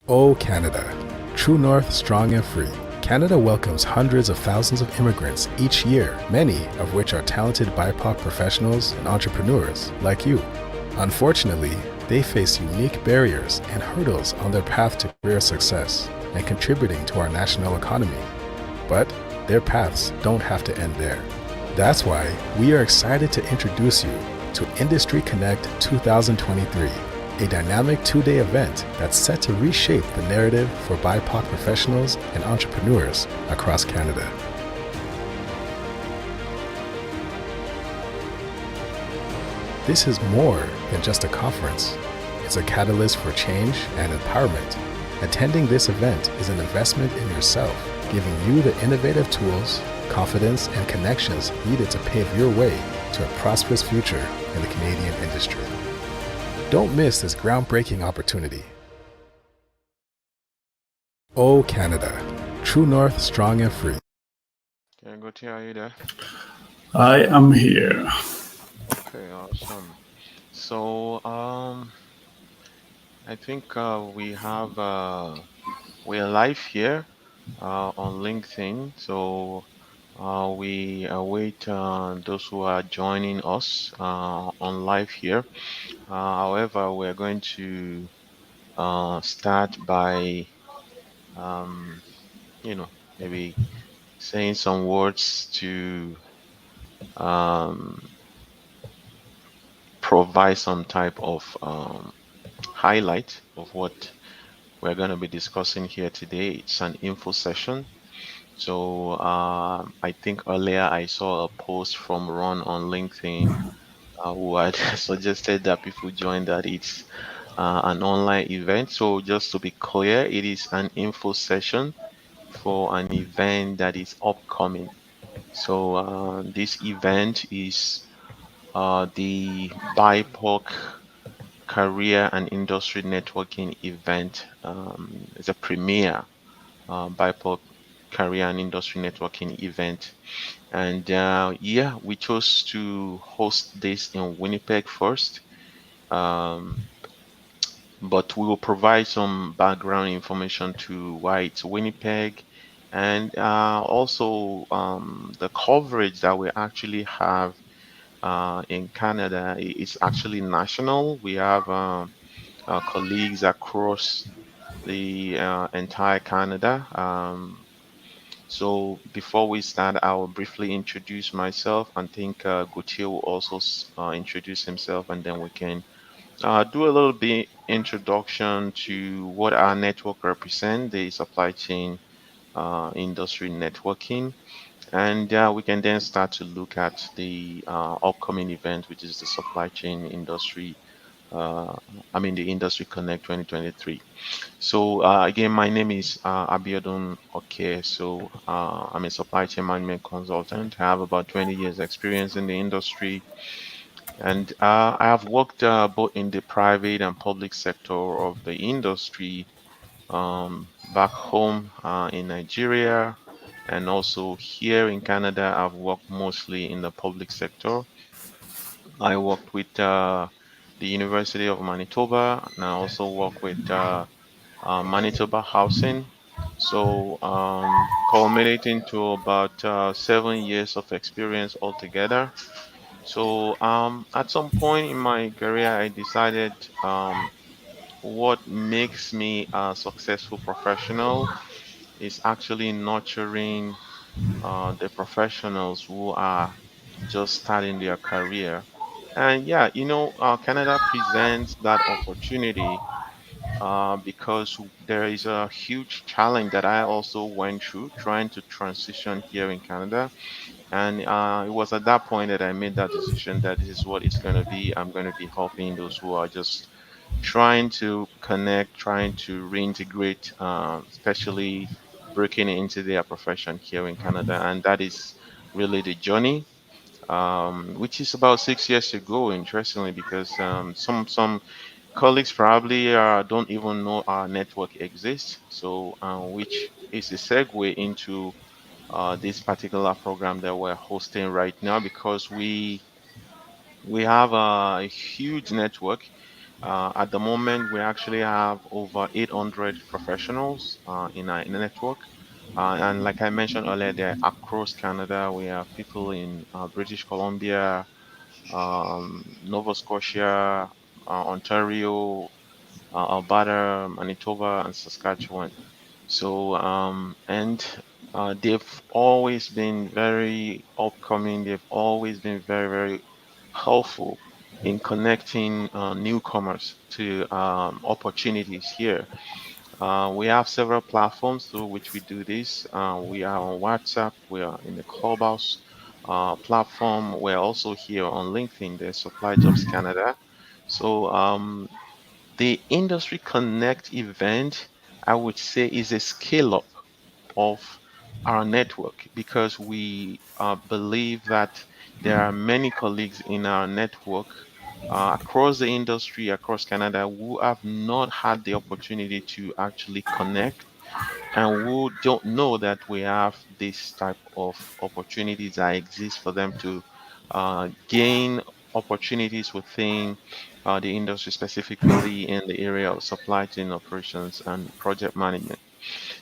Oh, Canada, true north, strong and free. Canada welcomes hundreds of thousands of immigrants each year, many of which are talented BIPOC professionals and entrepreneurs like you. Unfortunately, they face unique barriers and hurdles on their path to career success and contributing to our national economy. But their paths don't have to end there. That's why we are excited to introduce you to Industry Connect 2023, a dynamic two-day event that's set to reshape the narrative for BIPOC professionals and entrepreneurs across Canada. This is more than just a conference. It's a catalyst for change and empowerment. Attending this event is an investment in yourself, giving you the innovative tools, confidence, and connections needed to pave your way to a prosperous future in the Canadian industry. Don't miss this groundbreaking opportunity. Oh, Canada, true north, strong and free. Okay, good to hear you there. I am here. Okay, awesome. So, I think we're live here on LinkedIn. So, we await those who are joining us on live here. However, we're going to start by, um, maybe saying some words to um, provide some type of highlight of what we're going to be discussing here today. It's an info session. So I think earlier I saw a post from Ron on LinkedIn who had suggested that people join that it's an online event. So just to be clear, it is an info session for an event that is upcoming. So this event is the BIPOC Career and Industry Networking event. It's a premier BIPOC Career and Industry Networking event. And yeah, we chose to host this in Winnipeg first. Um, but we will provide some background information to why it's Winnipeg and also the coverage that we actually have in Canada is actually national. We have colleagues across the entire Canada. So before we start, I will briefly introduce myself. I think Gauthier will also introduce himself, and then we can do a little bit introduction to what our network represent, the supply chain industry networking, and we can then start to look at the upcoming event, which is the supply chain industry. Uh, the Industry Connect 2023. So again, my name is Abiodun Oke. So I'm a supply chain management consultant. I have about 20 years experience in the industry, and I have worked both in the private and public sector of the industry back home in Nigeria, and also here in Canada. I've worked mostly in the public sector. I worked with the University of Manitoba, and I also work with Manitoba Housing. So, culminating to about 7 years of experience altogether. So, at some point in my career, I decided what makes me a successful professional is actually nurturing the professionals who are just starting their career. And yeah, Canada presents that opportunity because there is a huge challenge that I also went through trying to transition here in Canada. And it was at that point that I made that decision that this is what it's going to be. I'm going to be helping those who are just trying to connect, trying to reintegrate, especially breaking into their profession here in Canada. And that is really the journey, which is about 6 years ago, interestingly, because some colleagues probably don't even know our network exists. So, which is a segue into this particular program that we're hosting right now, because we have a huge network. At the moment, we actually have over 800 professionals in the network. And like I mentioned earlier, they're across Canada. We have people in British Columbia, Nova Scotia, Ontario, Alberta, Manitoba, and Saskatchewan. And they've always been very upcoming. They've always been very, very helpful in connecting newcomers to opportunities here. We have several platforms through which we do this. We are on WhatsApp. We are in the Clubhouse platform. We're also here on LinkedIn, the Supply Jobs Canada. So the Industry Connect event, I would say, is a scale up of our network because we believe that there are many colleagues in our network across the industry, across Canada, who have not had the opportunity to actually connect and who don't know that we have this type of opportunities that exist for them to gain opportunities within the industry, specifically in the area of supply chain operations and project management.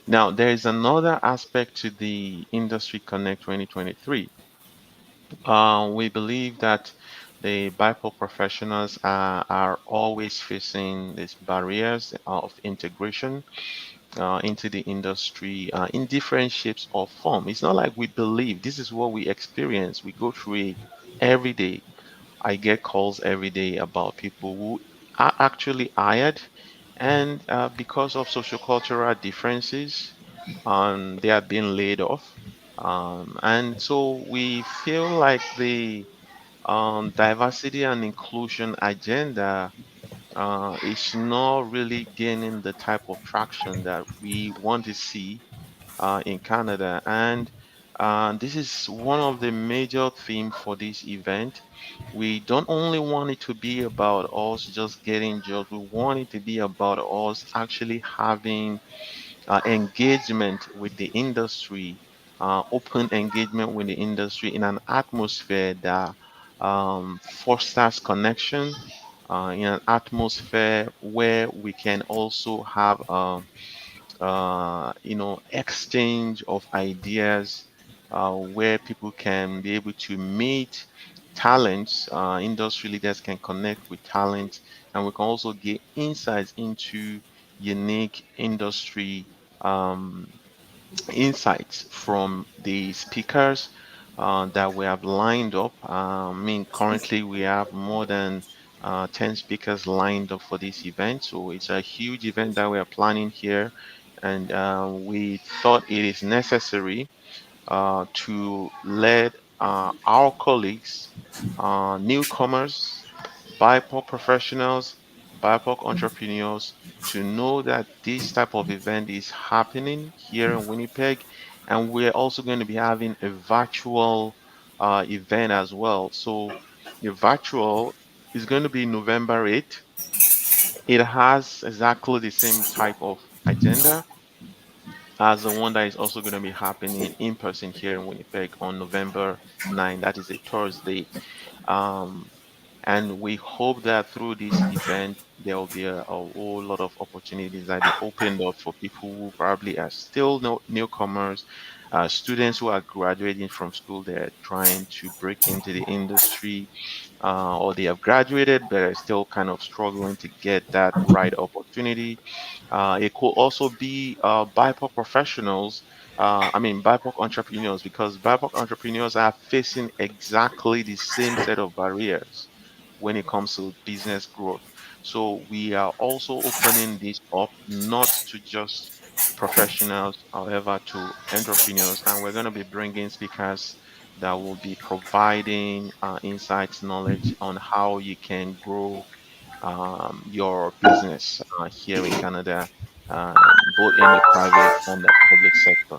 Now, there is another aspect to the Industry Connect 2023. We believe that the BIPOC professionals are always facing these barriers of integration into the industry in different shapes or form. It's not like we believe this is what we experience. We go through it every day. I get calls every day about people who are actually hired, and because of sociocultural differences, they are being laid off. And so we feel like the diversity and inclusion agenda is not really gaining the type of traction that we want to see in Canada. And this is one of the major themes for this event. We don't only want it to be about us just getting jobs, we want it to be about us actually having engagement with the industry, open engagement with the industry in an atmosphere that fosters connection, in an atmosphere where we can also have exchange of ideas, where people can be able to meet talents, industry leaders can connect with talent, and we can also get insights into unique industry um, insights from the speakers that we have lined up. Currently we have more than 10 speakers lined up for this event. So it's a huge event that we are planning here. And we thought it is necessary to let our colleagues, newcomers, BIPOC professionals, BIPOC entrepreneurs, to know that this type of event is happening here in Winnipeg. And we're also going to be having a virtual event as well. So the virtual is going to be November 8th. It has exactly the same type of agenda as the one that is also going to be happening in person here in Winnipeg on November 9th. That is a Thursday. Um, and we hope that through this event, there will be a whole lot of opportunities that be opened up for people who probably are still newcomers, students who are graduating from school, they're trying to break into the industry, or they have graduated but are still kind of struggling to get that right opportunity. It could also be BIPOC professionals, BIPOC entrepreneurs, because BIPOC entrepreneurs are facing exactly the same set of barriers when it comes to business growth. So we are also opening this up not to just professionals, however, to entrepreneurs, and we're going to be bringing speakers that will be providing insights, knowledge on how you can grow your business here in Canada, both in the private and the public sector.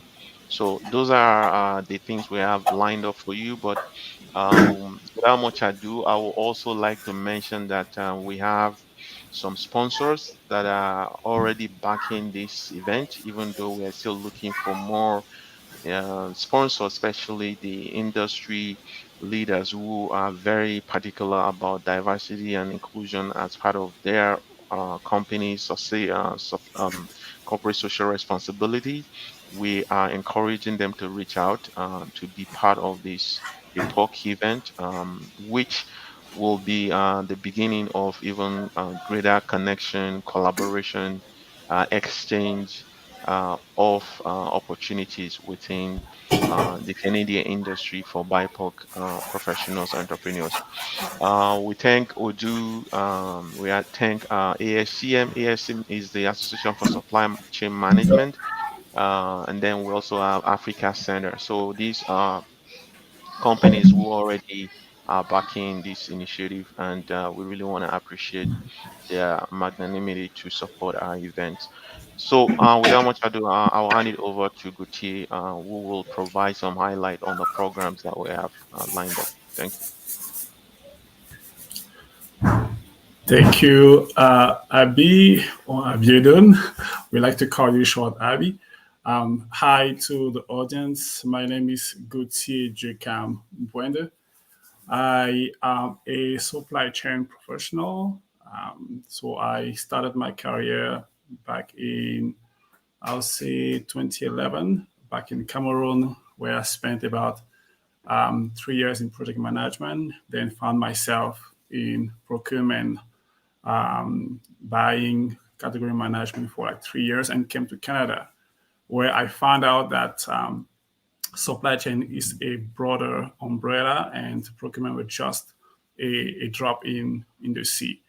So those are the things we have lined up for you. But without much ado, I would also like to mention that we have some sponsors that are already backing this event, even though we are still looking for more sponsors, especially the industry. leaders who are very particular about diversity and inclusion as part of their company, corporate social responsibility. We are encouraging them to reach out to be part of this the talk event, which will be the beginning of even greater connection, collaboration, exchange of opportunities within the Canadian industry for BIPOC professionals, entrepreneurs. We thank ASCM. ASCM is the Association for Supply Chain Management, and then we also have Africa Center. So these are companies who already are backing this initiative, and we really want to appreciate their magnanimity to support our events. So, without much ado, I'll hand it over to Guti, who will provide some highlight on the programs that we have lined up. Thank you. Thank you, Abby or Abiodun. We like to call you short Abby. Hi to the audience. My name is Gauthier Jekam Mbwende. I am a supply chain professional. So I started my career back in, I'll say, 2011, back in Cameroon, where I spent about 3 years in project management, then found myself in procurement, buying, category management for like 3 years, and came to Canada, where I found out that supply chain is a broader umbrella and procurement was just a drop in the sea.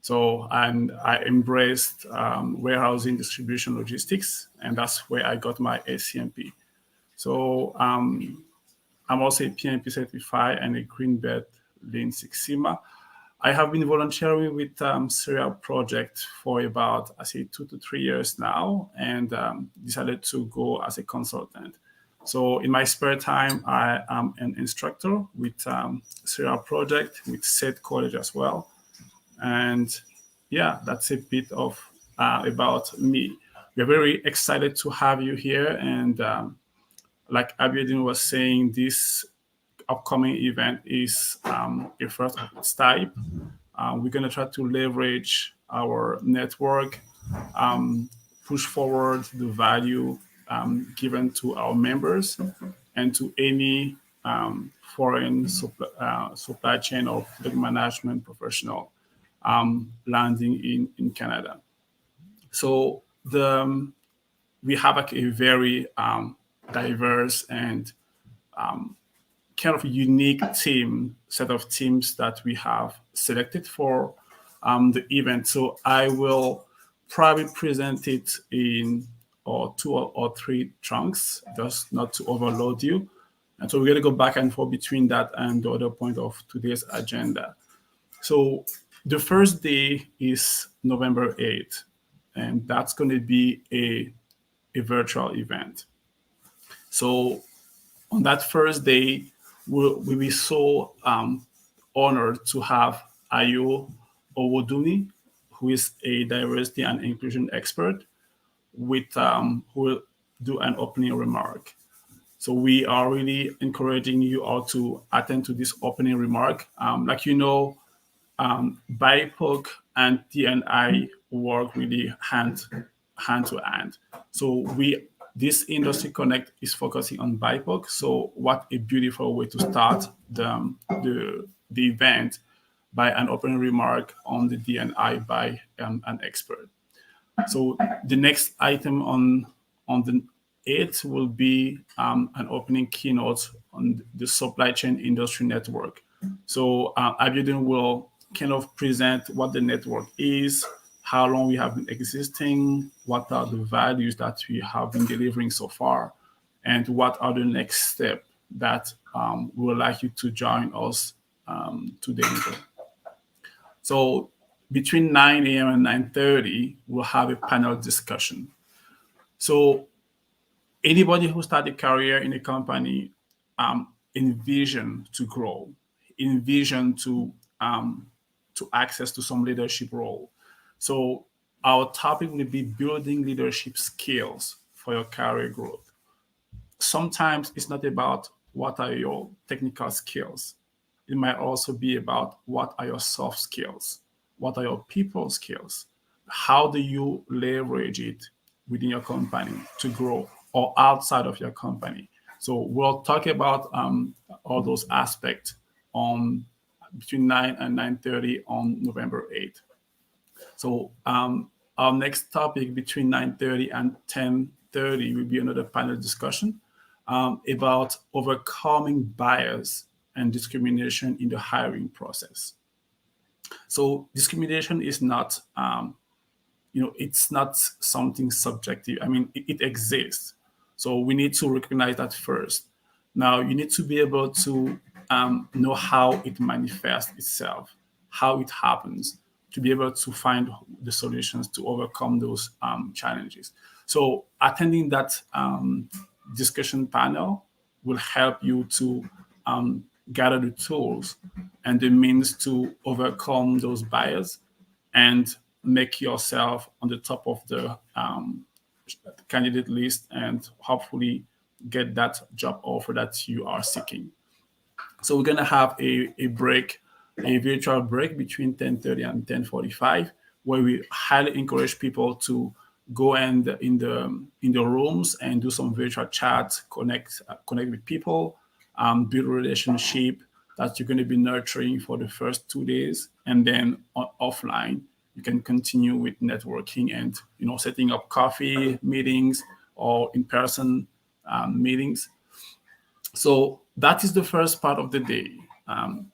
So, and I embraced warehousing, distribution, logistics, and that's where I got my ACMP. So I'm also a PMP certified and a Green Belt Lean Six Sigma. I have been volunteering with Serial Project for about, I say, 2 to 3 years now, and decided to go as a consultant. So in my spare time, I am an instructor with Serial Project, with SET College as well. And yeah, that's a bit of about me. We're very excited to have you here. And like Abiodun was saying, this upcoming event is a first of its type. We're going to try to leverage our network, push forward the value given to our members and to any foreign supply chain or product management professional landing in Canada. So we have like a very diverse and kind of unique set of teams that we have selected for the event. So I will probably present it in or two or three chunks, just not to overload you. And so we're going to go back and forth between that and the other point of today's agenda. So the first day is November 8th, and that's going to be a virtual event. So on that first day, we'll be so honored to have Ayo Owoduni, who is a diversity and inclusion expert, with who will do an opening remark. So we are really encouraging you all to attend to this opening remark. Like you know, BIPOC and DNI work really hand to hand. So this industry connect is focusing on BIPOC. So what a beautiful way to start the event by an opening remark on the DNI by an expert. So the next item on the 8th will be an opening keynote on the supply chain industry network. So Abiodun will kind of present what the network is, how long we have been existing, what are the values that we have been delivering so far, and what are the next steps that we would like you to join us today. So between 9 a.m. and 9:30, we'll have a panel discussion. So anybody who started a career in a company envision to grow, envision to access to some leadership role. So our topic will be building leadership skills for your career growth. Sometimes it's not about what are your technical skills. It might also be about what are your soft skills, what are your people skills, how do you leverage it within your company to grow or outside of your company. So we'll talk about all those aspects on between 9 and 9:30 on November 8th. So our next topic between 9:30 and 10:30 will be another panel discussion about overcoming bias and discrimination in the hiring process. So discrimination is not it's not something subjective. I mean, it exists. So we need to recognize that first. Now, you need to be able to know how it manifests itself, how it happens, to be able to find the solutions to overcome those challenges. So, attending that discussion panel will help you to gather the tools and the means to overcome those bias and make yourself on the top of the candidate list and hopefully get that job offer that you are seeking. So we're gonna have a break, a virtual break between 10:30 and 10:45, where we highly encourage people to go and in the rooms and do some virtual chats, connect with people, build a relationship that you're going to be nurturing for the first 2 days, and then offline you can continue with networking and setting up coffee meetings or in-person meetings. So that is the first part of the day.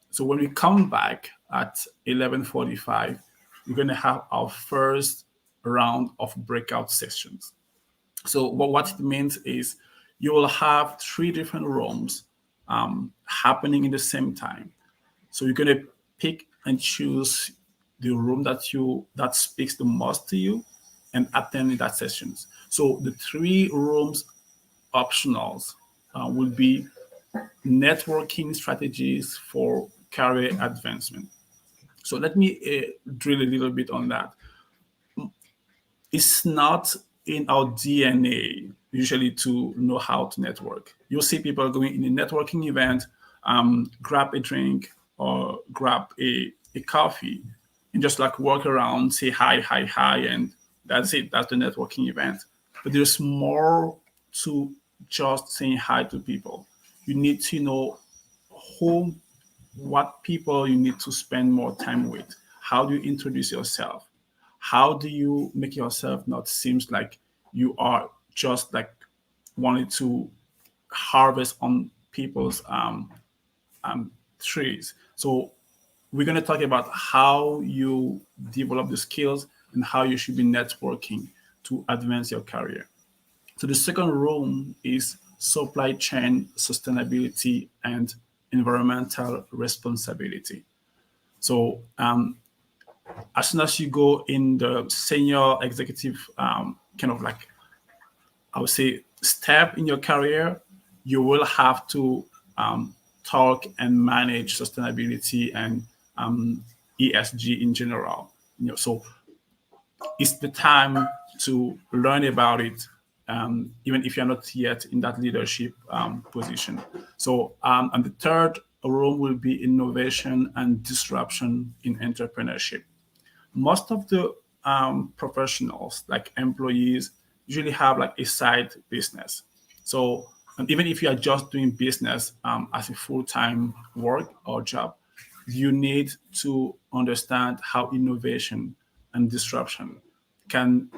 So when we come back at 11:45, we're going to have our first round of breakout sessions. So what it means is you will have three different rooms happening in the same time. So you're going to pick and choose the room that speaks the most to you and attend that sessions. So the three rooms optionals will be networking strategies for career advancement. So let me drill a little bit on that. It's not in our DNA usually to know how to network. You'll see people going in a networking event, grab a drink or grab a coffee and just like walk around, say hi, hi, hi, and that's it. That's the networking event. But there's more to just saying hi to people. You need to know whom, what people you need to spend more time with. How do you introduce yourself? How do you make yourself not seems like you are just like wanting to harvest on people's trees? So we're going to talk about how you develop the skills and how you should be networking to advance your career. So the second room is supply chain sustainability and environmental responsibility. So as soon as you go in the senior executive kind of like I would say step in your career, you will have to talk and manage sustainability and ESG in general. So it's the time to learn about it, even if you're not yet in that leadership position. So, and the third room will be innovation and disruption in entrepreneurship. Most of the professionals, like employees, usually have like a side business. So, and even if you are just doing business as a full-time work or job, you need to understand how innovation and disruption can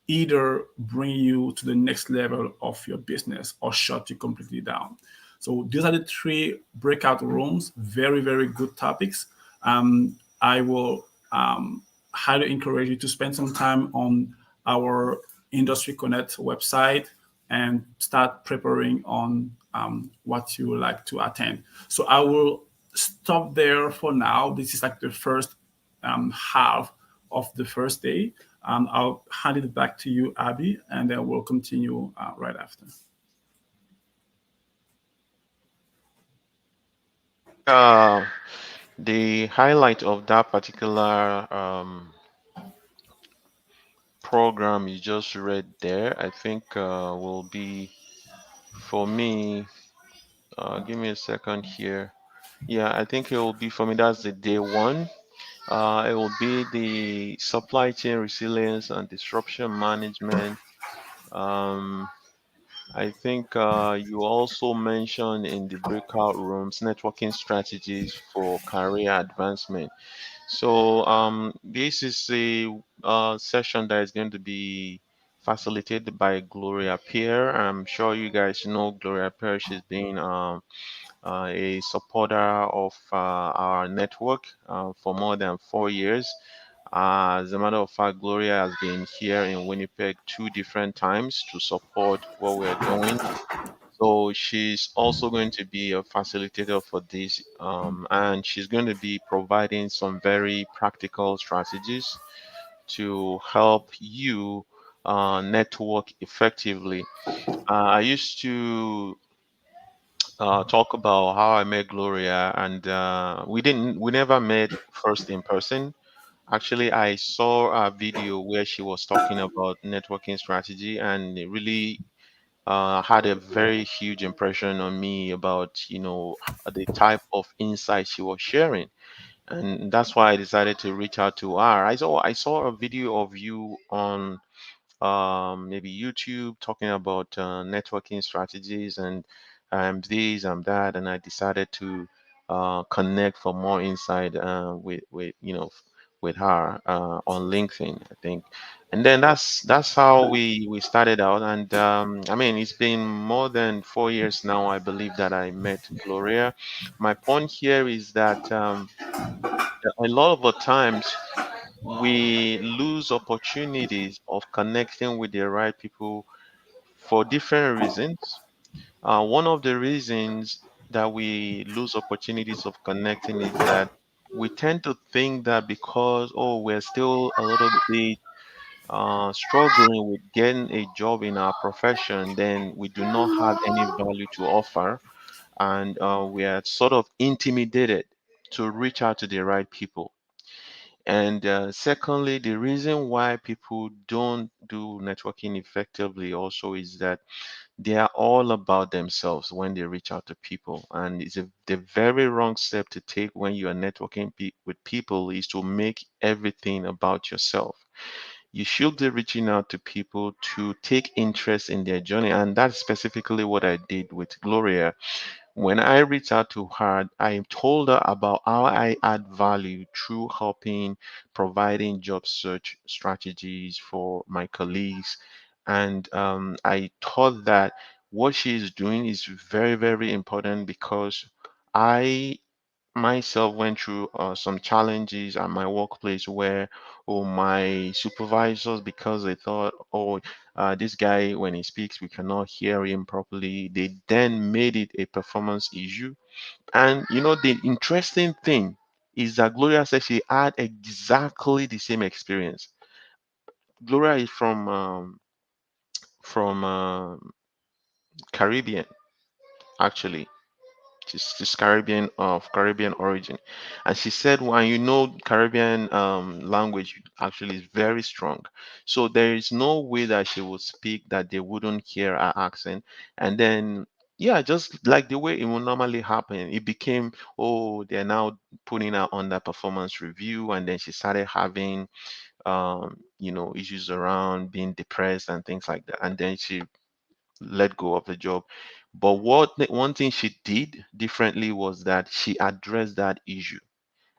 either bring you to the next level of your business or shut you completely down. So these are the three breakout rooms, very, very good topics. I will highly encourage you to spend some time on our Industry Connect website and start preparing on what you would like to attend. So I will stop there for now. This is like the first half of the first day. I'll hand it back to you, Abby, and then we'll continue right after. Uh, the highlight of that particular program you just read there, I think will be for me Give me a second here. Yeah, I think it will be for me. That's the day one. It will be the supply chain resilience and disruption management. Um, I think you also mentioned in the breakout rooms networking strategies for career advancement. So this is a session that is going to be facilitated by Gloria Pierre. I'm sure you guys know Gloria Pierre. She's been a supporter of our network for more than 4 years. As a matter of fact, Gloria has been here in Winnipeg two different times to support what we're doing. So she's also going to be a facilitator for this, and she's going to be providing some very practical strategies to help you network effectively. I used to talk about how I met Gloria, and we never met first in person. Actually, I saw a video where she was talking about networking strategy, and it really had a very huge impression on me about, the type of insight she was sharing. And that's why I decided to reach out to her. I saw a video of you on maybe YouTube talking about networking strategies and this and that, and I decided to connect for more insight with her on LinkedIn, I think, and then that's how we started out, and I mean it's been more than 4 years now. I believe that I met Gloria. My point here is that a lot of the times we lose opportunities of connecting with the right people for different reasons. One of the reasons that we lose opportunities of connecting is that we tend to think that because, oh, we're still a little bit struggling with getting a job in our profession, then we do not have any value to offer, and we are sort of intimidated to reach out to the right people. And secondly, the reason why people don't do networking effectively also is that they are all about themselves when they reach out to people. And it's the very wrong step to take when you are networking with people is to make everything about yourself. You should be reaching out to people to take interest in their journey. And that's specifically what I did with Gloria. When I reached out to her, I told her about how I add value through helping providing job search strategies for my colleagues. And I thought that what she is doing is very, very important because I myself went through some challenges at my workplace where, oh, my supervisors, because they thought, oh, this guy, when he speaks, we cannot hear him properly, they then made it a performance issue. And the interesting thing is that Gloria said she had exactly the same experience. Gloria is from Caribbean, actually. She's Caribbean, of Caribbean origin, and she said, "When Caribbean language actually is very strong, so there is no way that she would speak that they wouldn't hear her accent." And then, yeah, just like the way it would normally happen, it became, oh, they're now putting her on that performance review, and then she started having issues around being depressed and things like that, and then she let go of the job. But one thing she did differently was that she addressed that issue,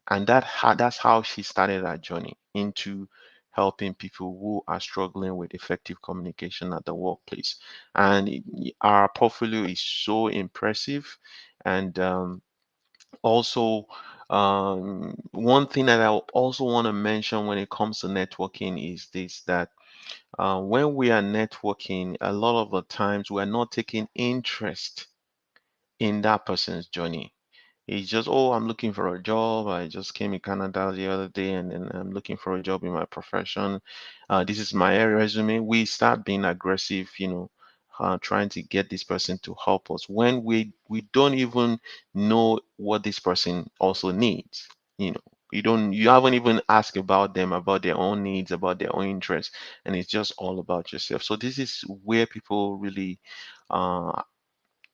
and that's how she started her journey into helping people who are struggling with effective communication at the workplace. And our portfolio is so impressive, and also. One thing that I also want to mention when it comes to networking is this, that when we are networking, a lot of the times we are not taking interest in that person's journey. It's just, oh, I'm looking for a job. I just came in Canada the other day and I'm looking for a job in my profession. This is my resume. We start being aggressive, trying to get this person to help us when we don't even know what this person also needs. You know, you haven't even asked about them, about their own needs, about their own interests, and it's just all about yourself. So this is where people really uh,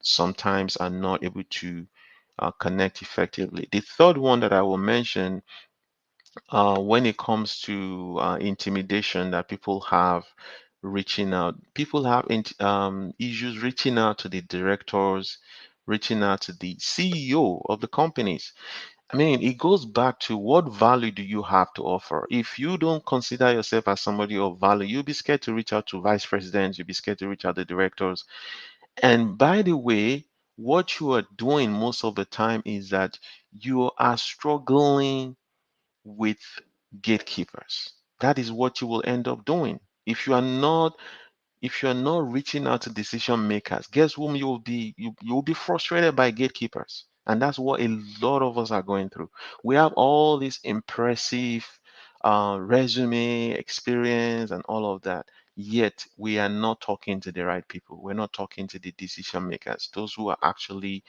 sometimes are not able to connect effectively. The third one that I will mention, when it comes to intimidation that people have reaching out, people have issues reaching out to the directors, reaching out to the CEO of the companies. I mean, it goes back to what value do you have to offer? If you don't consider yourself as somebody of value, you'll be scared to reach out to vice presidents, you'll be scared to reach out to directors. And by the way, what you are doing most of the time is that you are struggling with gatekeepers. That is what you will end up doing. If you are not reaching out to decision makers, guess whom you'll be frustrated by gatekeepers. And that's what a lot of us are going through. We have all this impressive resume, experience, and all of that. Yet we are not talking to the right people. We're not talking to the decision makers, those who are actually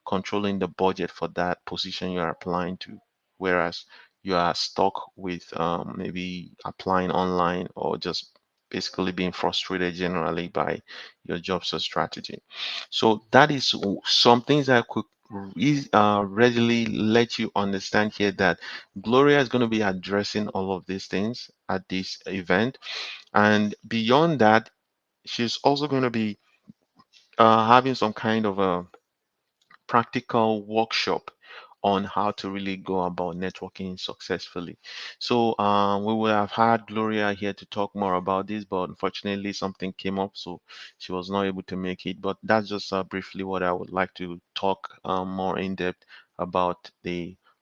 controlling the budget for that position you are applying to, whereas you are stuck with maybe applying online or just basically being frustrated generally by your job search strategy. So that is some things that I could readily let you understand here that Gloria is going to be addressing all of these things at this event. And beyond that, she's also going to be having some kind of a practical workshop on how to really go about networking successfully. So we would have had Gloria here to talk more about this, but unfortunately something came up, so she was not able to make it. But that's just briefly what I would like to talk more in depth about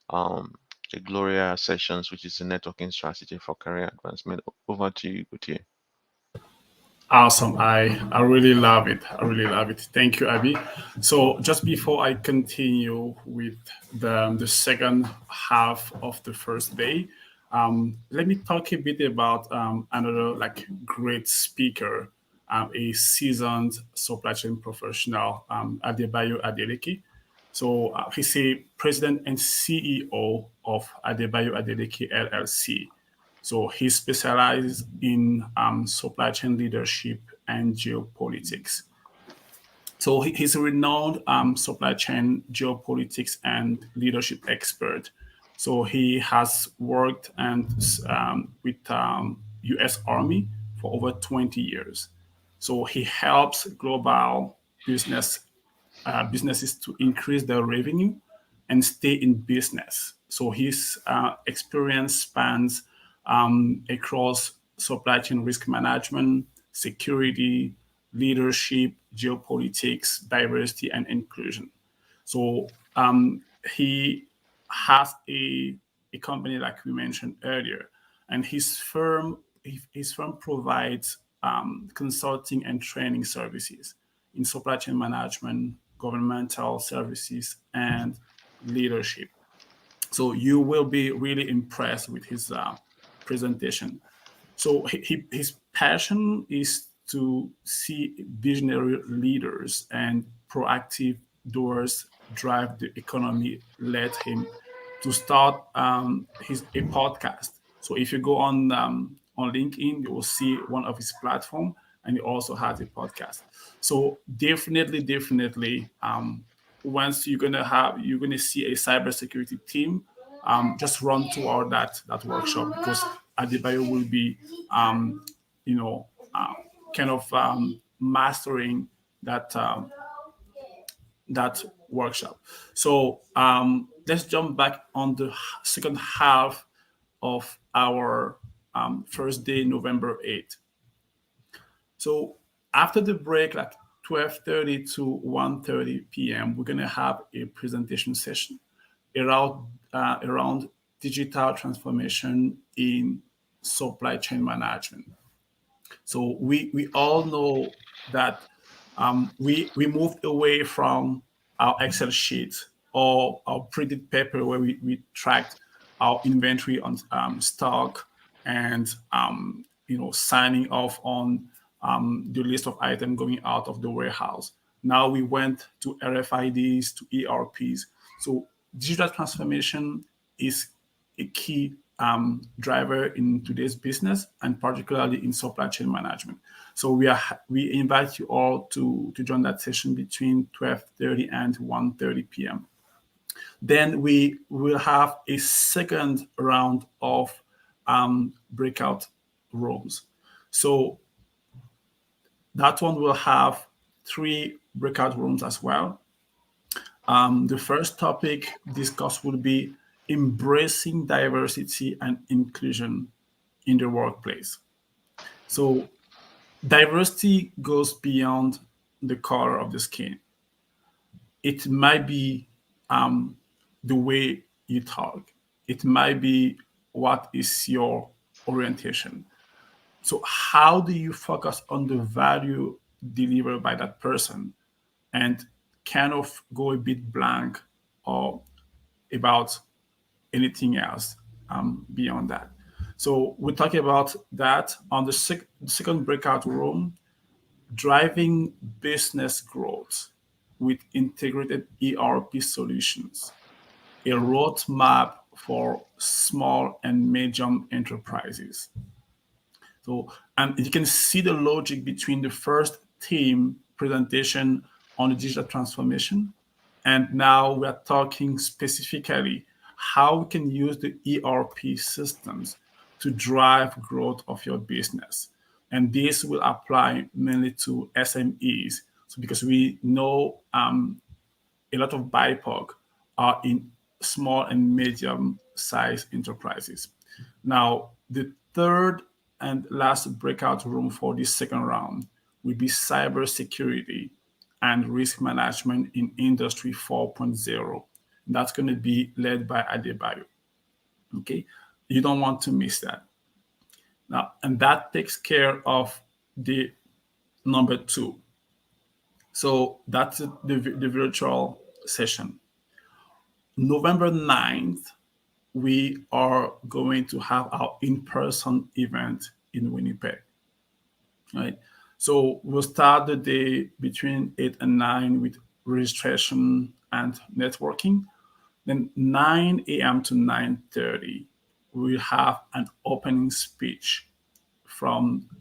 um, the Gloria sessions, which is the networking strategy for career advancement. Over to you, Gutier. Awesome. I really love it. I really love it. Thank you, Abby. So just before I continue with the second half of the first day, let me talk a bit about another like great speaker, a seasoned supply chain professional, Adebayo Adeleke. So he's a president and CEO of Adebayo Adeleke LLC. So he specializes in supply chain leadership and geopolitics. So he's a renowned supply chain geopolitics and leadership expert. So he has worked with U.S. Army for over 20 years. So he helps global businesses to increase their revenue and stay in business. So his experience spans across supply chain risk management, security, leadership, geopolitics, diversity, and inclusion. So he has a company like we mentioned earlier, and his firm provides consulting and training services in supply chain management, governmental services, and leadership. So you will be really impressed with his presentation. So his passion is to see visionary leaders and proactive doers drive the economy. Led him to start his a podcast. So if you go on LinkedIn, you will see one of his platform, and he also has a podcast. So definitely, once you're gonna see a cybersecurity team, just run toward that workshop because Adebayo will be, you know, uh, kind of mastering that workshop. So let's jump back on the second half of our first day, November 8th. So after the break, like 12:30 to 1:30 p.m., we're gonna have a presentation session around digital transformation in supply chain management. So we all know that we moved away from our Excel sheets or our printed paper where we tracked our inventory on stock and signing off on the list of items going out of the warehouse. Now we went to RFIDs to ERPs. So digital transformation is a key driver in today's business, and particularly in supply chain management. So we invite you all to join that session between 12:30 and 1:30 p.m. Then we will have a second round of breakout rooms. So that one will have three breakout rooms as well. The first topic discussed will be embracing diversity and inclusion in the workplace. So diversity goes beyond the color of the skin. It might be the way you talk. It might be what is your orientation. So how do you focus on the value delivered by that person and kind of go a bit blank or about anything else beyond that? So we're talking about that on the second breakout room, driving business growth with integrated ERP solutions, a roadmap for small and medium enterprises. So, and you can see the logic between the first theme presentation on the digital transformation. And now we are talking specifically how we can use the ERP systems to drive growth of your business. And this will apply mainly to SMEs. So because we know a lot of BIPOC are in small and medium sized enterprises. Now, the third and last breakout room for this second round will be cybersecurity and risk management in Industry 4.0. That's going to be led by Adebayo. Okay, you don't want to miss that. Now, and that takes care of the number two. So that's the virtual session. November 9th, we are going to have our in-person event in Winnipeg. Right. So we'll start the day between 8 and 9 with registration and networking. Then 9 a.m. to 9:30, we'll have an opening speech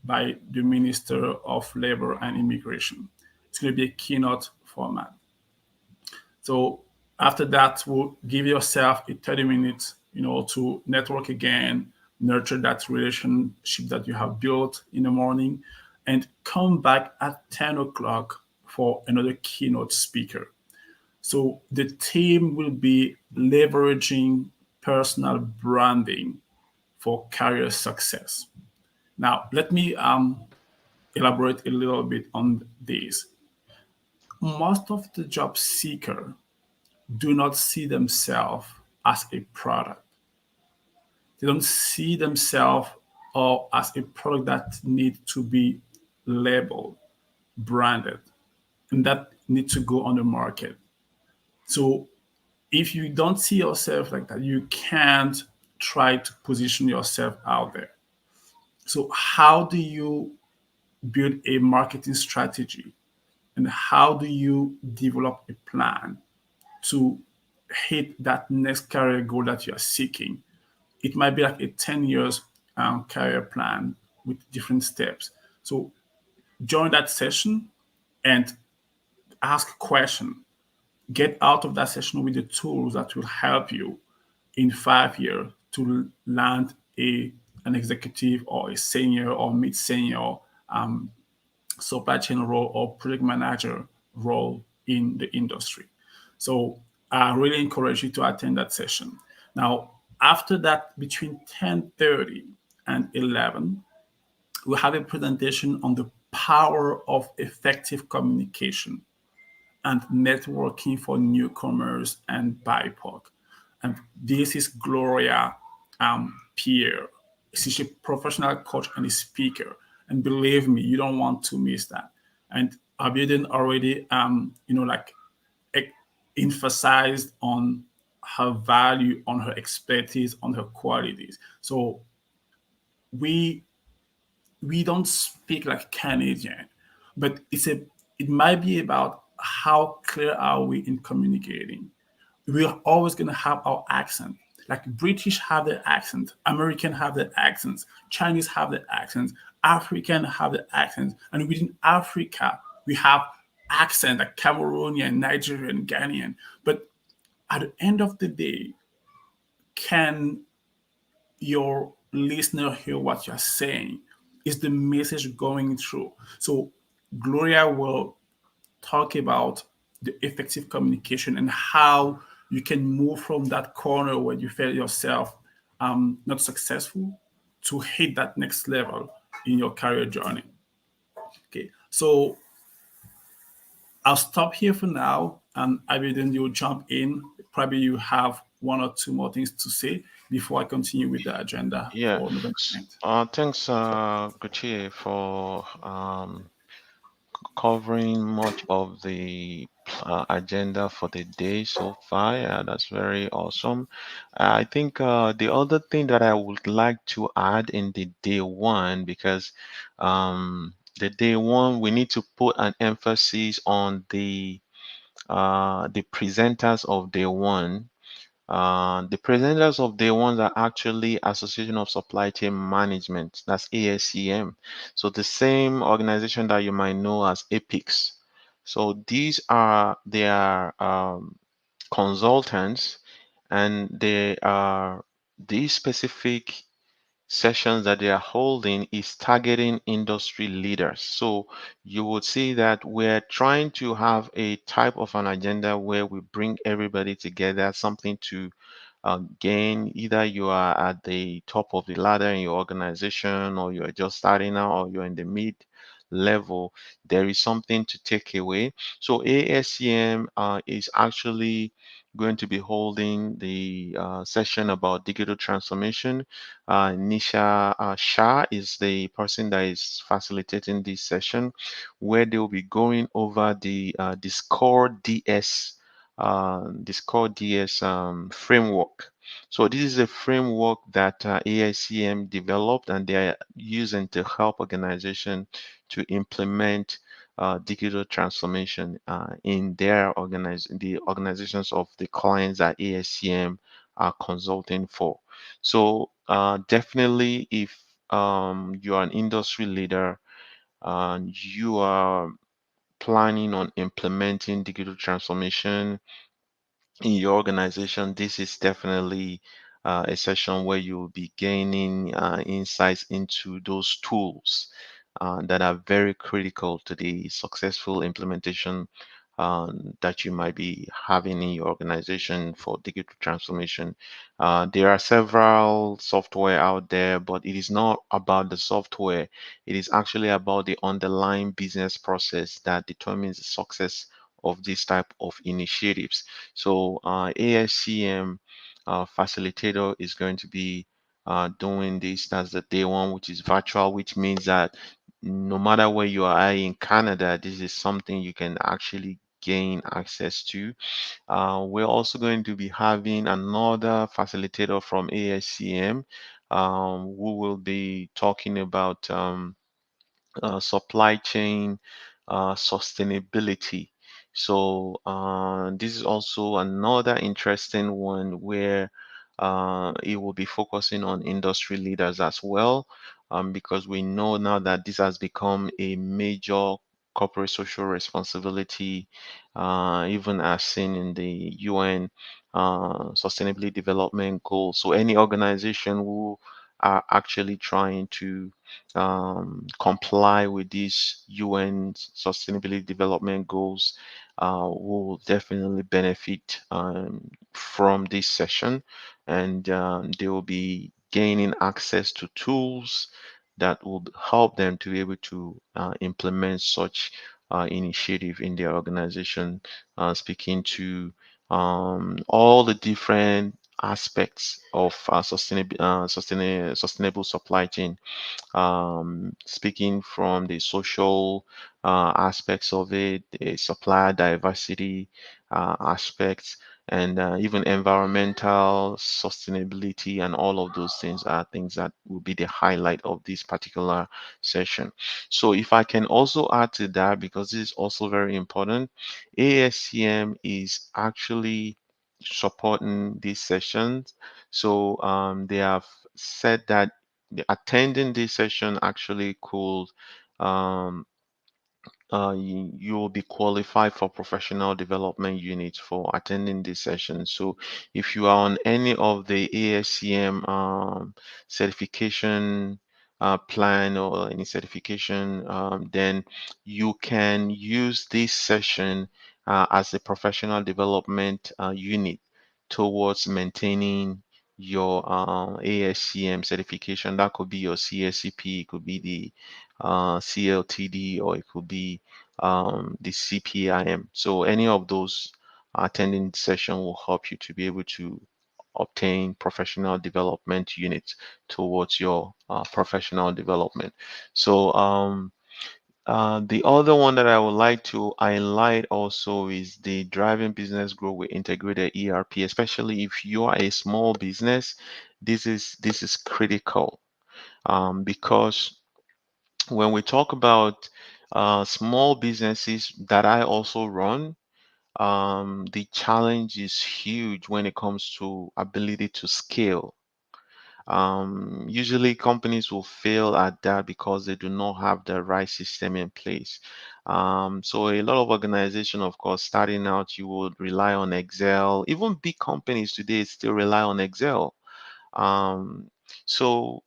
by the Minister of Labor and Immigration. It's going to be a keynote format. So after that, we'll give yourself a 30 minutes, to network again, nurture that relationship that you have built in the morning, and come back at 10 o'clock for another keynote speaker. So the theme will be leveraging personal branding for career success. Now, let me elaborate a little bit on this. Most of the job seeker do not see themselves as a product. They don't see themselves or as a product that needs to be labeled, branded, and that need to go on the market. So if you don't see yourself like that, you can't try to position yourself out there. So how do you build a marketing strategy, and how do you develop a plan to hit that next career goal that you are seeking? It might be like a 10 years career plan with different steps. So join that session and ask questions. Get out of that session with the tools that will help you in 5 years to land an executive or a senior or mid-senior supply chain role or project manager role in the industry. So I really encourage you to attend that session. Now, after that, between 10:30 and 11, we have a presentation on the power of effective communication and networking for newcomers and BIPOC. And this is Gloria Pierre. She's a professional coach and a speaker. And believe me, you don't want to miss that. And Abidin already, emphasized on her value, on her expertise, on her qualities. So we don't speak like Canadian, but it might be about how clear are we in communicating. We are always going to have our accent, Like British have their accent, American have their accents, Chinese have their accents, African have their accents, and within Africa we have accent like Cameroonian, Nigerian, Ghanaian. But at the end of the day, can your listener hear what you're saying? Is the message going through? So Gloria will talk about the effective communication and how you can move from that corner where you feel yourself not successful to hit that next level in your career journey. Okay, so I'll stop here for now, and I will then you'll jump in. Probably you have one or two more things to say before I continue with the agenda Yeah. for November 10th. Thanks, Gauthier, for covering much of the agenda for the day so far. Yeah, that's very awesome. I think the other thing that I would like to add in the day one, because the day one, we need to put an emphasis on the presenters of day one. The presenters of day ones are actually Association of Supply Chain Management, that's ASCM. So the same organization that you might know as APICS. So they are consultants, and they are these specific sessions that they are holding is targeting industry leaders. So you would see that we're trying to have a type of an agenda where we bring everybody together, something to gain. Either you are at the top of the ladder in your organization, or you're just starting out, or you're in the mid level, there is something to take away. So ASCM is actually going to be holding the session about digital transformation. Nisha Shah is the person that is facilitating this session, where they will be going over the SCORE DS framework. So this is a framework that AICM developed, and they are using to help organization to implement digital transformation in the organizations of the clients that AICM are consulting for. So definitely, if you are an industry leader and you are planning on implementing digital transformation in your organization, this is definitely a session where you'll be gaining insights into those tools that are very critical to the successful implementation that you might be having in your organization for digital transformation. There are several software out there, but it is not about the software. It is actually about the underlying business process that determines the success of this type of initiatives. So ASCM facilitator is going to be doing this. That's the day one, which is virtual, which means that no matter where you are in Canada, this is something you can actually gain access to. We're also going to be having another facilitator from ASCM who will be talking about supply chain sustainability. So this is also another interesting one where it will be focusing on industry leaders as well, because we know now that this has become a major corporate social responsibility, even as seen in the UN Sustainability Development Goals. So any organization who are actually trying to comply with these UN Sustainability Development Goals will definitely benefit from this session, and they will be gaining access to tools that will help them to be able to implement such initiative in their organization, speaking to all the different aspects of sustainable supply chain, speaking from the social aspects of it, the supplier diversity aspects, and even environmental sustainability, and all of those things are things that will be the highlight of this particular session. So if I can also add to that, because this is also very important, ASCM is actually supporting these sessions. So they have said that attending this session actually could um, you will be qualified for professional development units for attending this session. So if you are on any of the ASCM certification plan or any certification, then you can use this session as a professional development unit towards maintaining your ASCM certification. That could be your CSCP, it could be the CLTD, or it could be the CPIM. So any of those attending session will help you to be able to obtain professional development units towards your professional development. So the other one that I would like to highlight also is the driving business growth with integrated ERP, especially if you are a small business. This is critical because when we talk about small businesses that I also run, the challenge is huge when it comes to ability to scale. Usually, companies will fail at that because they do not have the right system in place. So, a lot of organization, of course, starting out, you would rely on Excel. Even big companies today still rely on Excel. Um, so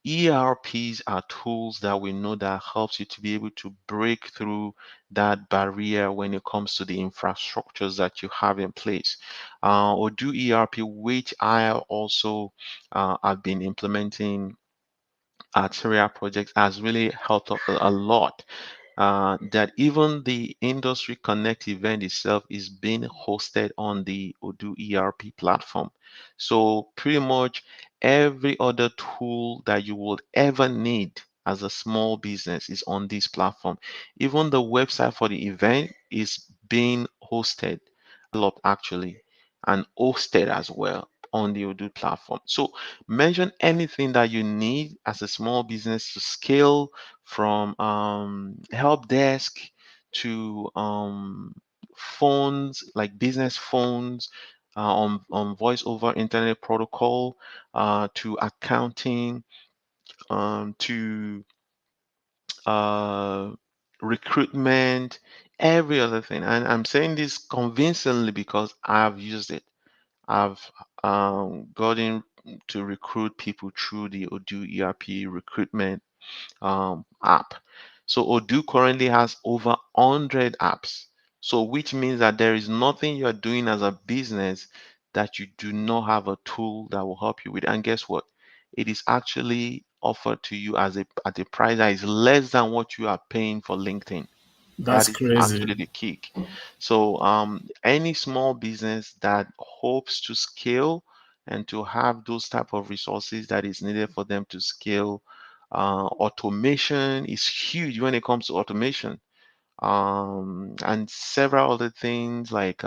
ERPs are tools that we know that helps you to be able to break through that barrier when it comes to the infrastructures that you have in place. Or do ERP, which I also have been implementing at Syria projects, has really helped a lot. That even the Industry Connect event itself is being hosted on the Odoo ERP platform. So pretty much every other tool that you would ever need as a small business is on this platform. Even the website for the event is being hosted, developed actually, and hosted as well on the Odoo platform. So mention anything that you need as a small business to scale, from help desk to phones, like business phones, on voice over internet protocol, to accounting, to uh, recruitment, every other thing. And I'm saying this convincingly because I've used it. I've gotten to recruit people through the Odoo ERP recruitment app. So Odoo currently has over 100 apps. So which means that there is nothing you are doing as a business that you do not have a tool that will help you with. And guess what? It is actually offered to you as a at a price that is less than what you are paying for LinkedIn. That That's is crazy. actually the kick. So any small business that hopes to scale and to have those type of resources that is needed for them to scale, automation is huge when it comes to automation, and several other things like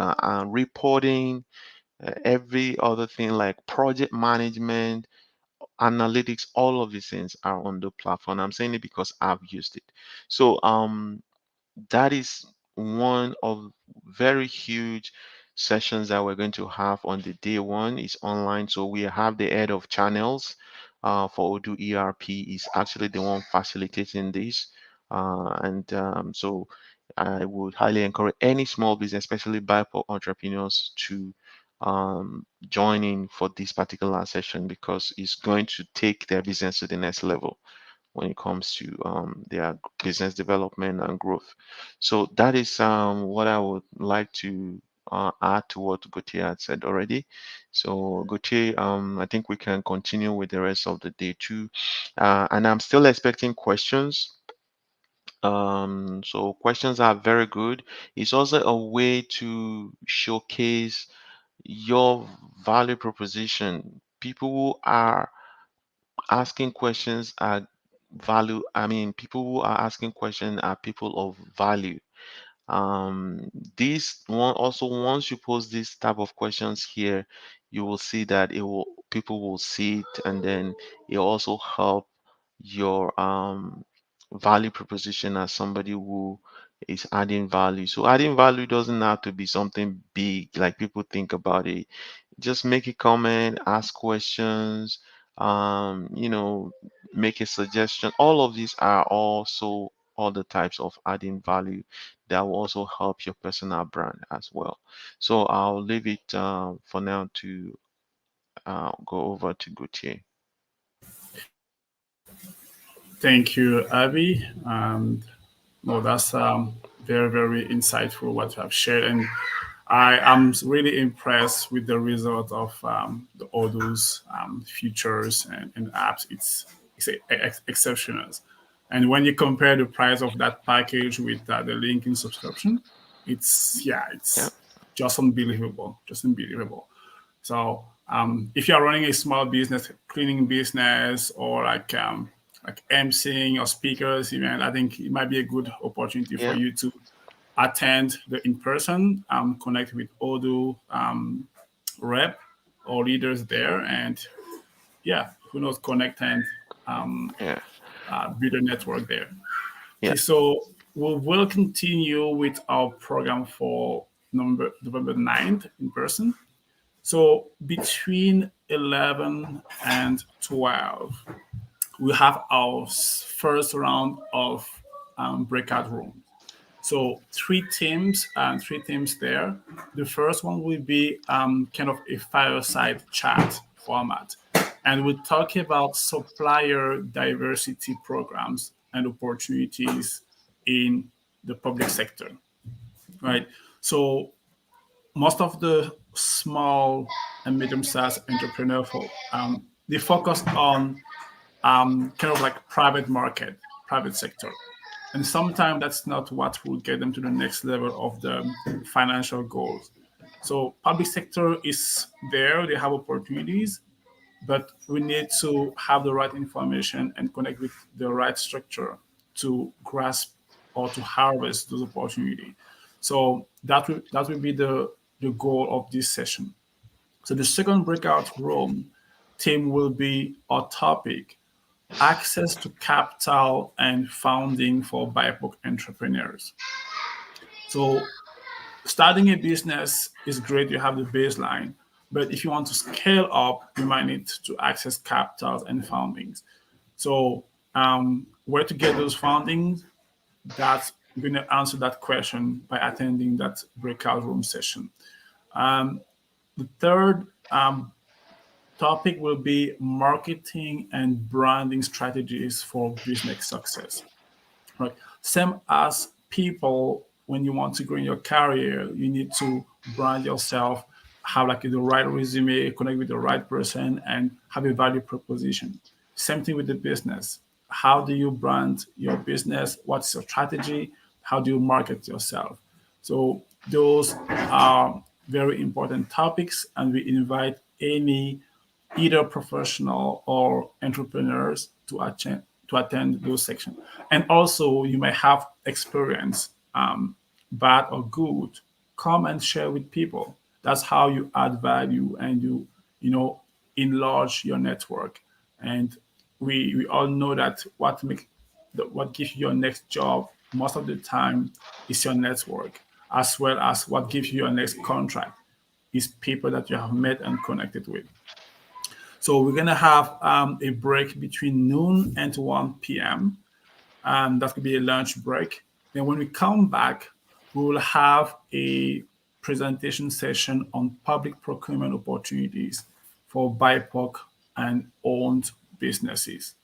reporting, every other thing like project management, analytics. All of these things are on the platform. I'm saying it because I've used it. So that is one of very huge sessions that we're going to have on the day one. Is online. So we have the head of channels for Odoo ERP is actually the one facilitating this. And so I would highly encourage any small business, especially BIPOC entrepreneurs, to join in for this particular session because it's going to take their business to the next level when it comes to their business development and growth. So that is what I would like to add to what Gautier had said already. So Gautier, I think we can continue with the rest of the day too. And I'm still expecting questions. So questions are very good. It's also a way to showcase your value proposition. People who are asking questions are value. I mean, people who are asking questions are people of value. This one also, once you post this type of questions here, you will see that it will people will see it, and then it also help your value proposition as somebody who is adding value. So adding value doesn't have to be something big like people think about it. Just make a comment, ask questions, you know, make a suggestion. All of these are also other types of adding value that will also help your personal brand as well. So I'll leave it for now to go over to Gautier. Thank you, Abby. No, that's very, very insightful what you have shared. And I am really impressed with the result of all those features and apps. It's exceptional. And when you compare the price of that package with the LinkedIn subscription, Yeah, it's just unbelievable. So if you are running a small business, cleaning business, or like emceeing or speakers event, I think it might be a good opportunity for yeah, you to attend the in person, connect with Odoo rep or leaders there, and yeah, who knows, connect and yeah, build a network there. yeah, Okay, so we will continue with our program for November 9th in person. So between 11 and 12, we have our first round of breakout rooms. So three teams there. The first one will be kind of a fireside chat format, and we'll talk about supplier diversity programs and opportunities in the public sector. Right. So most of the small and medium-sized entrepreneur they focus on kind of like private market, private sector. And sometimes that's not what will get them to the next level of the financial goals. So public sector is there, they have opportunities, but we need to have the right information and connect with the right structure to grasp or to harvest those opportunities. So that will be the goal of this session. So the second breakout room theme will be our topic: access to capital and funding for BIPOC entrepreneurs. So starting a business is great, you have the baseline, but if you want to scale up, you might need to access capitals and fundings. So where to get those fundings? That's going to answer that question by attending that breakout room session. Um, the third topic will be marketing and branding strategies for business success. Right? Same as people, when you want to grow in your career, you need to brand yourself, have like the right resume, connect with the right person, and have a value proposition. Same thing with the business. How do you brand your business? What's your strategy? How do you market yourself? So those are very important topics, and we invite any either professional or entrepreneurs to attend those sections. And also, you may have experience, bad or good. Come and share with people. That's how you add value and you enlarge your network. And we all know that what gives you your next job most of the time is your network, as well as what gives you your next contract is people that you have met and connected with. So we're gonna have a break between noon and 1 p.m. That could be a lunch break. Then when we come back, we will have a presentation session on public procurement opportunities for BIPOC and owned businesses.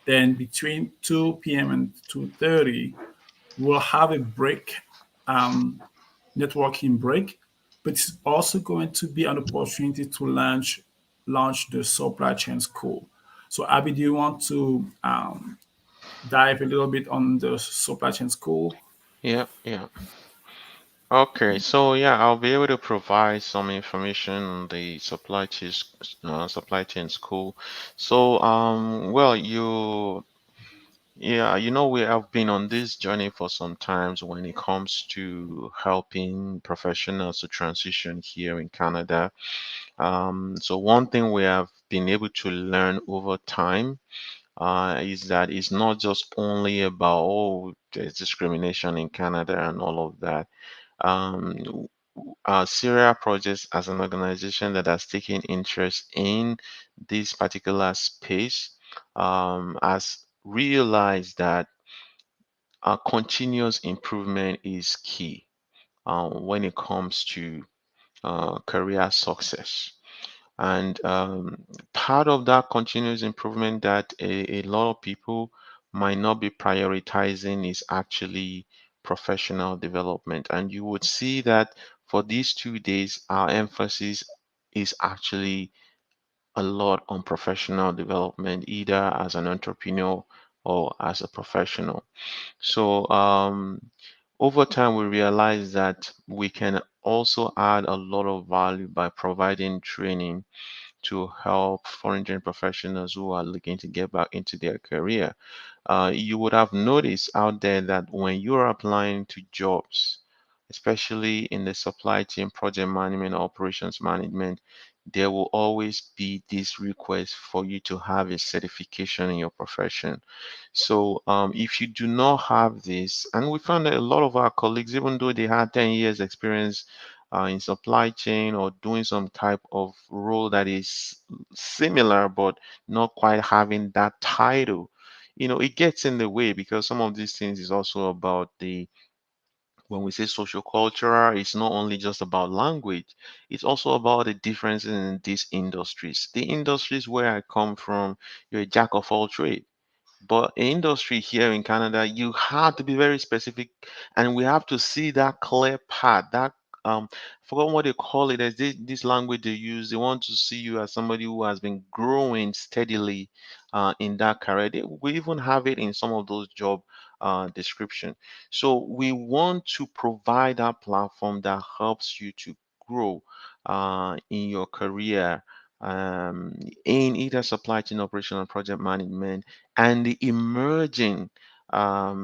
Then between 2 p.m. and 2:30, we'll have a break, um, networking break, but it's also going to be an opportunity to launch the supply chain school. So, Abby, do you want to dive a little bit on the supply chain school? yeah, yeah. Okay, so yeah, I'll be able to provide some information on the supply chain school. So, well, yeah, we have been on this journey for some times when it comes to helping professionals to transition here in Canada. So one thing we have been able to learn over time is that it's not just only about, oh, there's discrimination in Canada and all of that. Um, Syria Projects as an organization that has taken interest in this particular space has realized that continuous improvement is key when it comes to career success. And part of that continuous improvement that a lot of people might not be prioritizing is actually professional development. And you would see that for these 2 days, our emphasis is actually a lot on professional development, either as an entrepreneur or as a professional. So over time, we realize that we can also add a lot of value by providing training to help foreign trained professionals who are looking to get back into their career. You would have noticed out there that when you're applying to jobs, especially in the supply chain, project management, operations management, there will always be this request for you to have a certification in your profession. So if you do not have this, and we found that a lot of our colleagues, even though they had 10 years experience in supply chain or doing some type of role that is similar but not quite having that title, it gets in the way because some of these things is also about the when we say social cultural, it's not only just about language, it's also about the differences in these industries. The industries where I come from, you're a jack of all trades. But industry here in Canada, you have to be very specific, and we have to see that clear path. That I forgot what they call it. As this language they use. They want to see you as somebody who has been growing steadily in that career. We even have it in some of those job description. So we want to provide that platform that helps you to grow in your career in either supply chain operation or project management and the emerging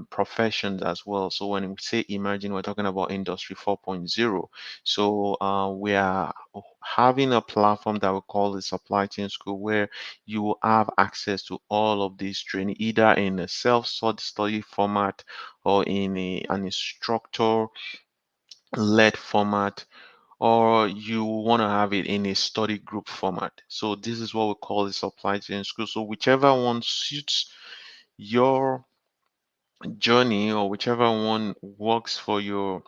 professions as well. So when we say emerging, we're talking about Industry 4.0. So we are having a platform that we call the Supply Chain School, where you will have access to all of these training, either in a self-study format or in an instructor-led format, or you want to have it in a study group format. So this is what we call the supply chain school. So whichever one suits your journey or whichever one works for uh,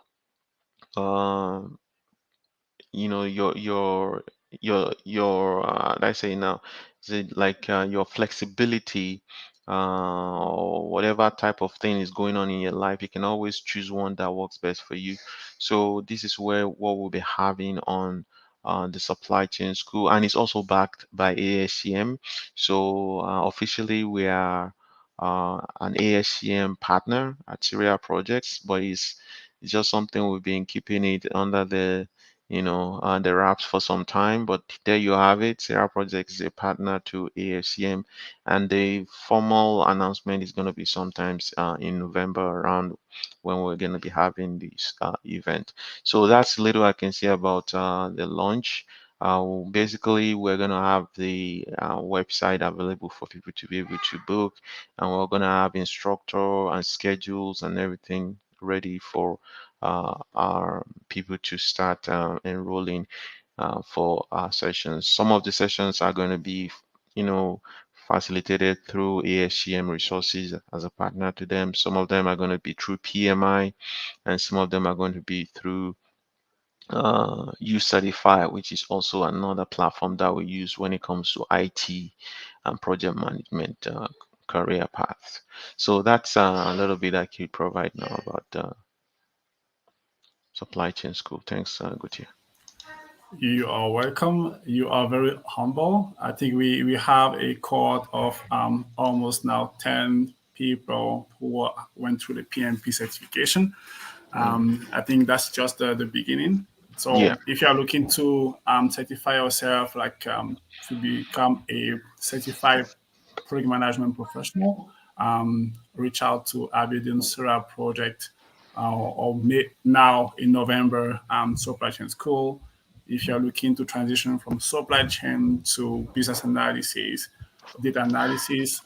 your let's say now, is it like your flexibility or whatever type of thing is going on in your life, you can always choose one that works best for you. So this is where what we'll be having on the supply chain school, and it's also backed by ASCM. So officially we are an ASCM partner at Syria Projects, but it's just something we've been keeping it under the wraps for some time. But there you have it. Sarah Project is a partner to AFCM, and the formal announcement is going to be sometimes in November, around when we're going to be having this event. So that's little I can say about the launch. Basically, we're going to have the website available for people to be able to book, and we're going to have instructor and schedules and everything ready for our people to start enrolling for our sessions. Some of the sessions are going to be, you know, facilitated through ASCM resources as a partner to them. Some of them are going to be through PMI, and some of them are going to be through U-Certify, which is also another platform that we use when it comes to IT and project management career paths. So that's a little bit I could provide now about supply chain school. Thanks, Gautier. You are welcome. You are very humble. I think we have a cohort of almost now 10 people who went through the PMP certification. Mm. I think that's just the beginning. Yeah. So if you are looking to certify yourself, like to become a certified project management professional, reach out to Abidin Surah Project or now in November, Supply Chain School. If you're looking to transition from supply chain to business analysis, data analysis.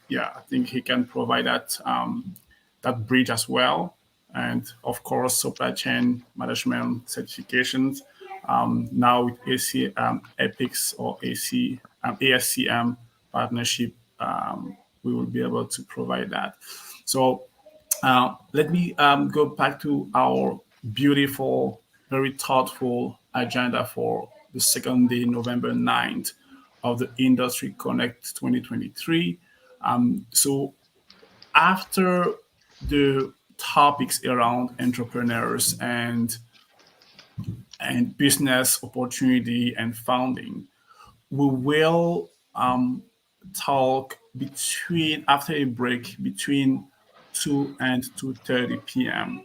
Yeah, I think he can provide that bridge as well. And of course, supply chain management certifications. Now with AC EPICS or ASCM partnership, we will be able to provide that. So let me go back to our beautiful, very thoughtful agenda for the second day, November 9th, of the Industry Connect 2023. So after the topics around entrepreneurs and business opportunity and founding, we will talk between after a break between 2 and 2:30 p.m.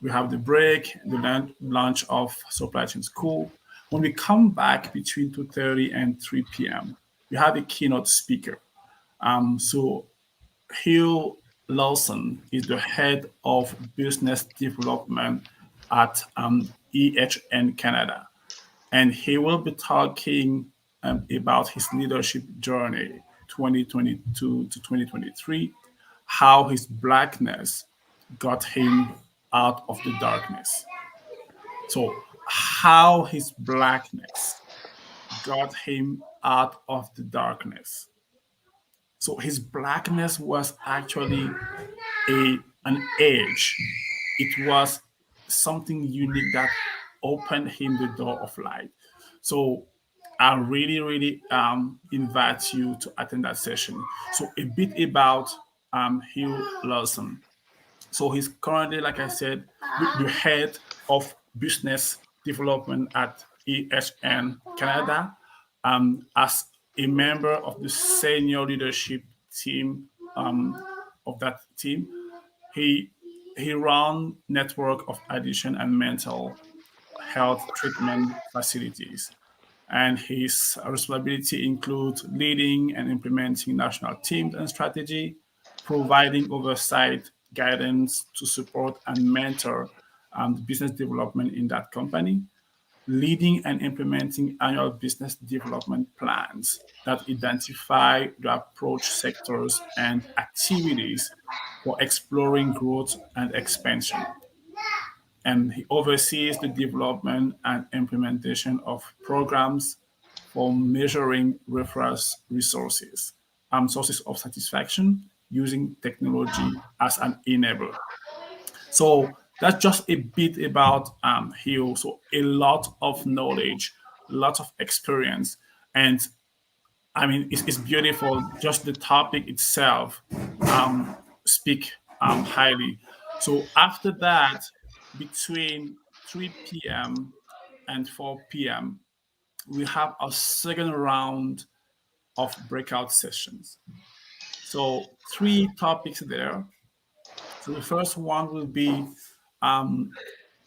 We have the break, the launch of supply chain school. When we come back between 2:30 and 3 p.m., we have a keynote speaker. So Hugh Lawson is the head of business development at EHN Canada, and he will be talking about his leadership journey 2022 to 2023, how his blackness got him out of the darkness. So, how his blackness got him out of the darkness. So his blackness was actually an edge. It was something unique that opened him the door of light. So I really, really invite you to attend that session. So a bit about Hugh Lawson. So he's currently, like I said, the head of business development at EHN Canada. As a member of the senior leadership team of that team, he he ran network of addiction and mental health treatment facilities, and his responsibility includes leading and implementing national teams and strategy, providing oversight, guidance to support and mentor the business development in that company, leading and implementing annual business development plans that identify the approach sectors and activities for exploring growth and expansion, and he oversees the development and implementation of programs for measuring referrals resources and sources of satisfaction using technology as an enabler. So that's just a bit about Hill. So a lot of knowledge, lots of experience, and I mean it's beautiful. Just the topic itself speak highly. So after that, between 3 p.m. and 4 p.m., we have a second round of breakout sessions. So three topics there. So the first one will be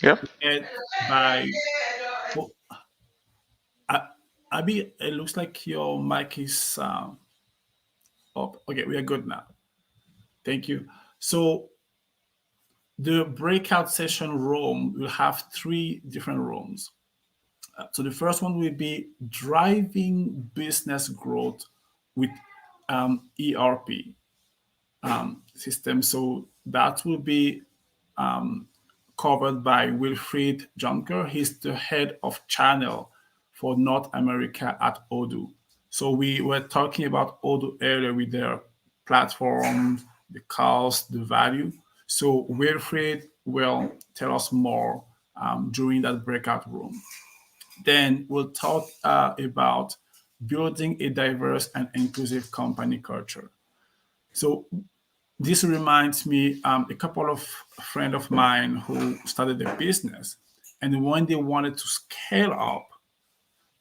Yep. led by oh, Abby. It looks like your mic is up. Okay, we are good now. Thank you. So the breakout session room will have three different rooms. So the first one will be driving business growth with ERP system. So that will be covered by Wilfried Junker. He's the head of channel for North America at Odoo. So we were talking about Odoo earlier with their platform, the cost, the value. So Wilfried will tell us more during that breakout room. Then we'll talk about building a diverse and inclusive company culture. So this reminds me a couple of friends of mine who started a business, and when they wanted to scale up,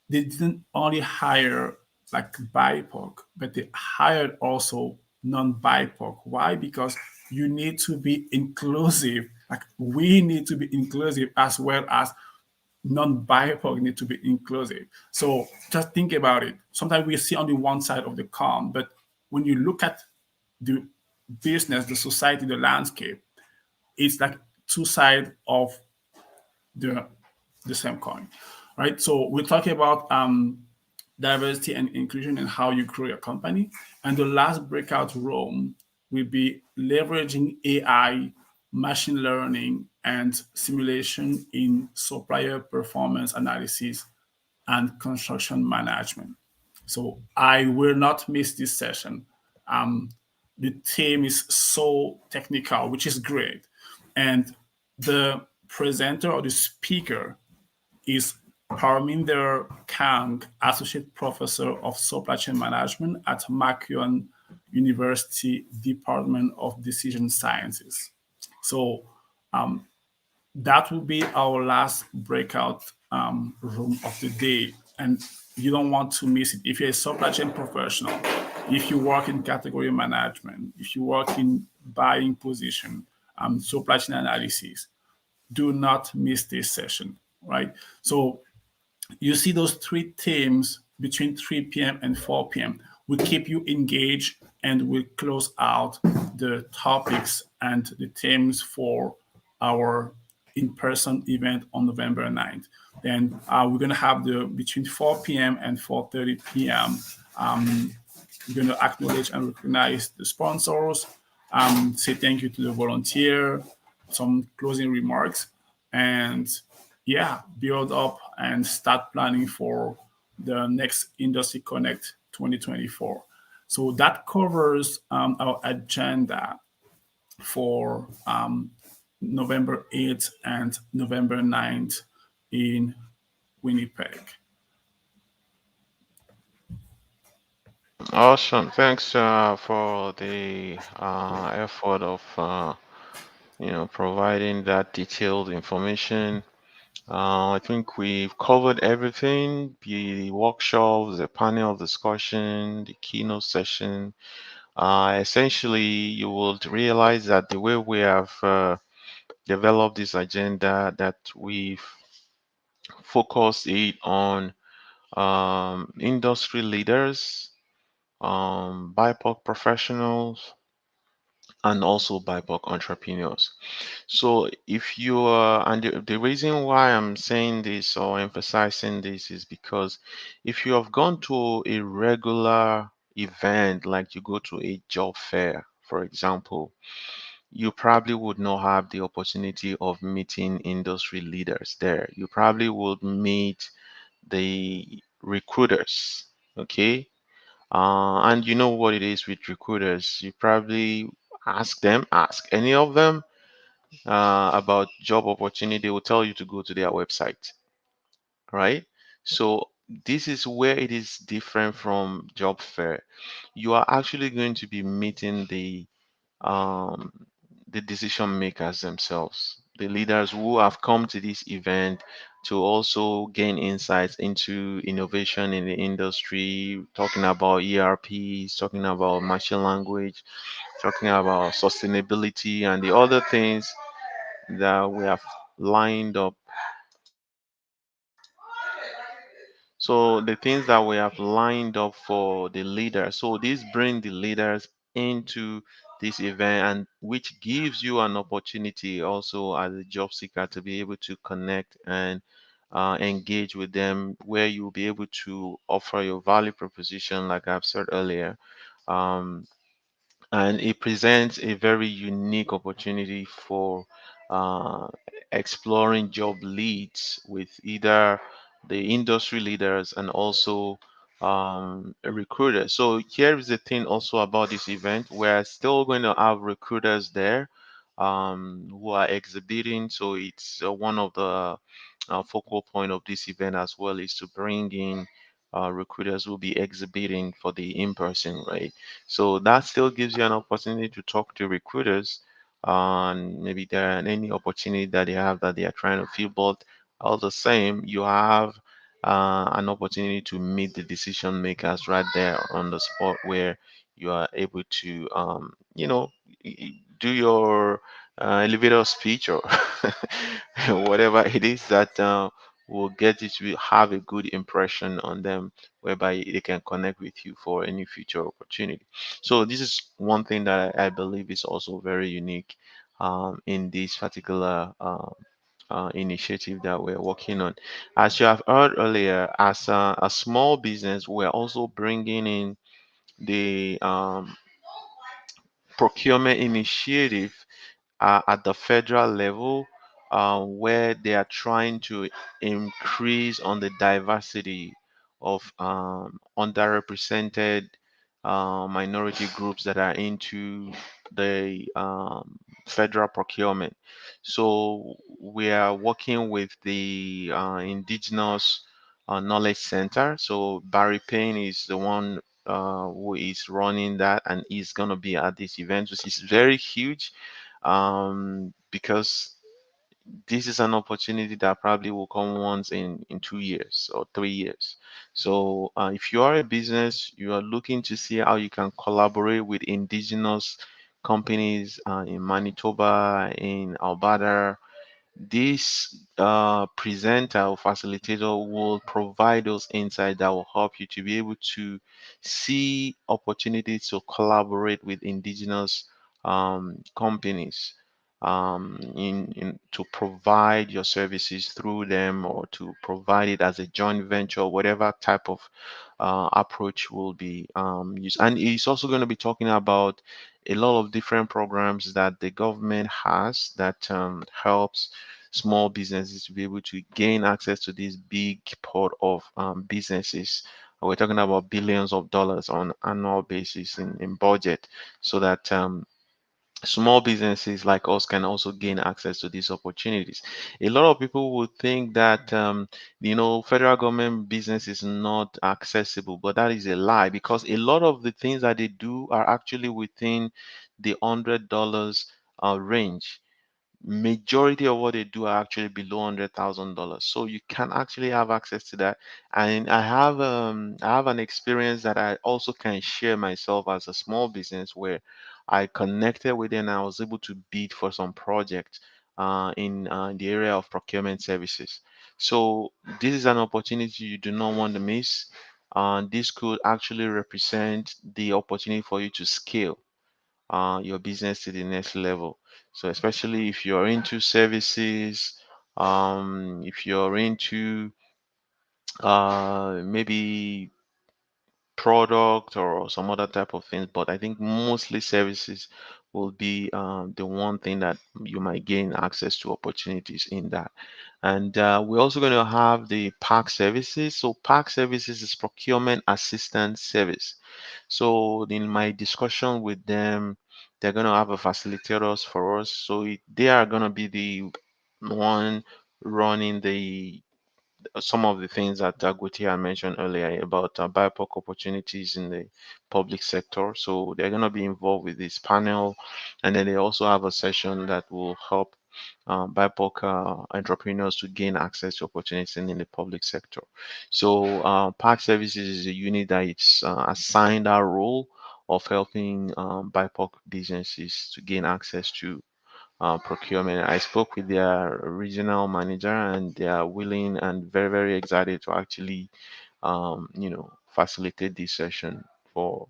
they didn't only hire like BIPOC, but they hired also non-BIPOC. Why? Because you need to be inclusive. Like we need to be inclusive as well as non-BIPOC need to be inclusive. So just think about it. Sometimes we see only one side of the coin, but when you look at the business, the society, the landscape, it's like two sides of the the same coin, right? So we're talking about diversity and inclusion and how you grow your company. And the last breakout room will be leveraging AI, machine learning, and simulation in supplier performance analysis and construction management. So I will not miss this session. Um, the theme is so technical, which is great. And the presenter or the speaker is Parminder Kang, Associate Professor of Supply Chain Management at McEwan University Department of Decision Sciences. So that will be our last breakout room of the day. And you don't want to miss it. If you're a supply chain professional, if you work in category management, if you work in buying position, supply chain analysis, do not miss this session, right? So you see those three themes between 3 p.m. and 4 p.m. We keep you engaged and we close out the topics and the themes for our in-person event on November 9th. Then we're going to have the between 4 p.m. and 4:30 p.m. We're going to acknowledge and recognize the sponsors, say thank you to the volunteer, some closing remarks, and yeah, build up and start planning for the next Industry Connect 2024. So that covers our agenda for November 8th and November 9th in Winnipeg. Awesome. Thanks for the effort of providing that detailed information. I think we've covered everything: the workshops, the panel discussion, the keynote session. Essentially, you will realize that the way we have developed this agenda, that we've focused it on industry leaders, BIPOC professionals, and also BIPOC entrepreneurs. So if you are, and the reason why I'm saying this or emphasizing this is because if you have gone to a regular event, like you go to a job fair, for example, you probably would not have the opportunity of meeting industry leaders there. You probably would meet the recruiters, okay? And you know what it is with recruiters. You probably ask any of them about job opportunity. They will tell you to go to their website, right? So this is where it is different from job fair. You are actually going to be meeting um, the decision makers themselves, the leaders who have come to this event to also gain insights into innovation in the industry, talking about ERPs, talking about machine language, talking about sustainability, and the other things that we have lined up. So the things that we have lined up for the leaders. So this bring the leaders into this event, and which gives you an opportunity also as a job seeker to be able to connect and engage with them, where you'll be able to offer your value proposition, like I've said earlier. Um, and it presents a very unique opportunity for uh, exploring job leads with either the industry leaders and also recruiters. So here is the thing also about this event: we're still going to have recruiters there who are exhibiting. So it's one of the focal point of this event as well, is to bring in recruiters who will be exhibiting for the in-person, right? So that still gives you an opportunity to talk to recruiters on maybe there are any opportunity that they have that they are trying to fill, but all the same, you have an opportunity to meet the decision makers right there on the spot, where you are able to, do your elevator speech or whatever it is that will get you to have a good impression on them, whereby they can connect with you for any future opportunity. So this is one thing that I believe is also very unique in this particular initiative that we're working on. As you have heard earlier, as a small business, we're also bringing in the procurement initiative at the federal level, where they are trying to increase on the diversity of underrepresented minority groups that are into the federal procurement. So we are working with the Indigenous Knowledge Center. So Barry Payne is the one who is running that, and he's going to be at this event, which is very huge, because this is an opportunity that probably will come once in 2 years or 3 years. So if you are a business, you are looking to see how you can collaborate with indigenous companies in Manitoba, in Alberta, this presenter or facilitator will provide those insights that will help you to be able to see opportunities to collaborate with indigenous companies, in to provide your services through them, or to provide it as a joint venture, whatever type of approach will be used. And he's also going to be talking about a lot of different programs that the government has that helps small businesses to be able to gain access to this big pot of businesses. We're talking about billions of dollars on annual basis in budget, so that small businesses like us can also gain access to these opportunities. A lot of people would think that federal government business is not accessible, but that is a lie, because a lot of the things that they do are actually within the $100 range. Majority of what they do are actually below $100,000, so you can actually have access to that. And I have an experience that I also can share myself as a small business, where I connected with it and I was able to bid for some projects in the area of procurement services. So this is an opportunity you do not want to miss. This could actually represent the opportunity for you to scale your business to the next level. So especially if you're into services, if you're into maybe product or some other type of things, but I think mostly services will be the one thing that you might gain access to opportunities in that. And we're also going to have the park services. So park services is procurement assistance service. So in my discussion with them, they're going to have a facilitators for us. So they are going to be the one running the some of the things that Dagote had mentioned earlier about BIPOC opportunities in the public sector. So they're going to be involved with this panel, and then they also have a session that will help BIPOC entrepreneurs to gain access to opportunities in the public sector. So Park Services is a unit that is assigned that role of helping BIPOC businesses to gain access to procurement. I spoke with their regional manager, and they are willing and very, very excited to actually, facilitate this session for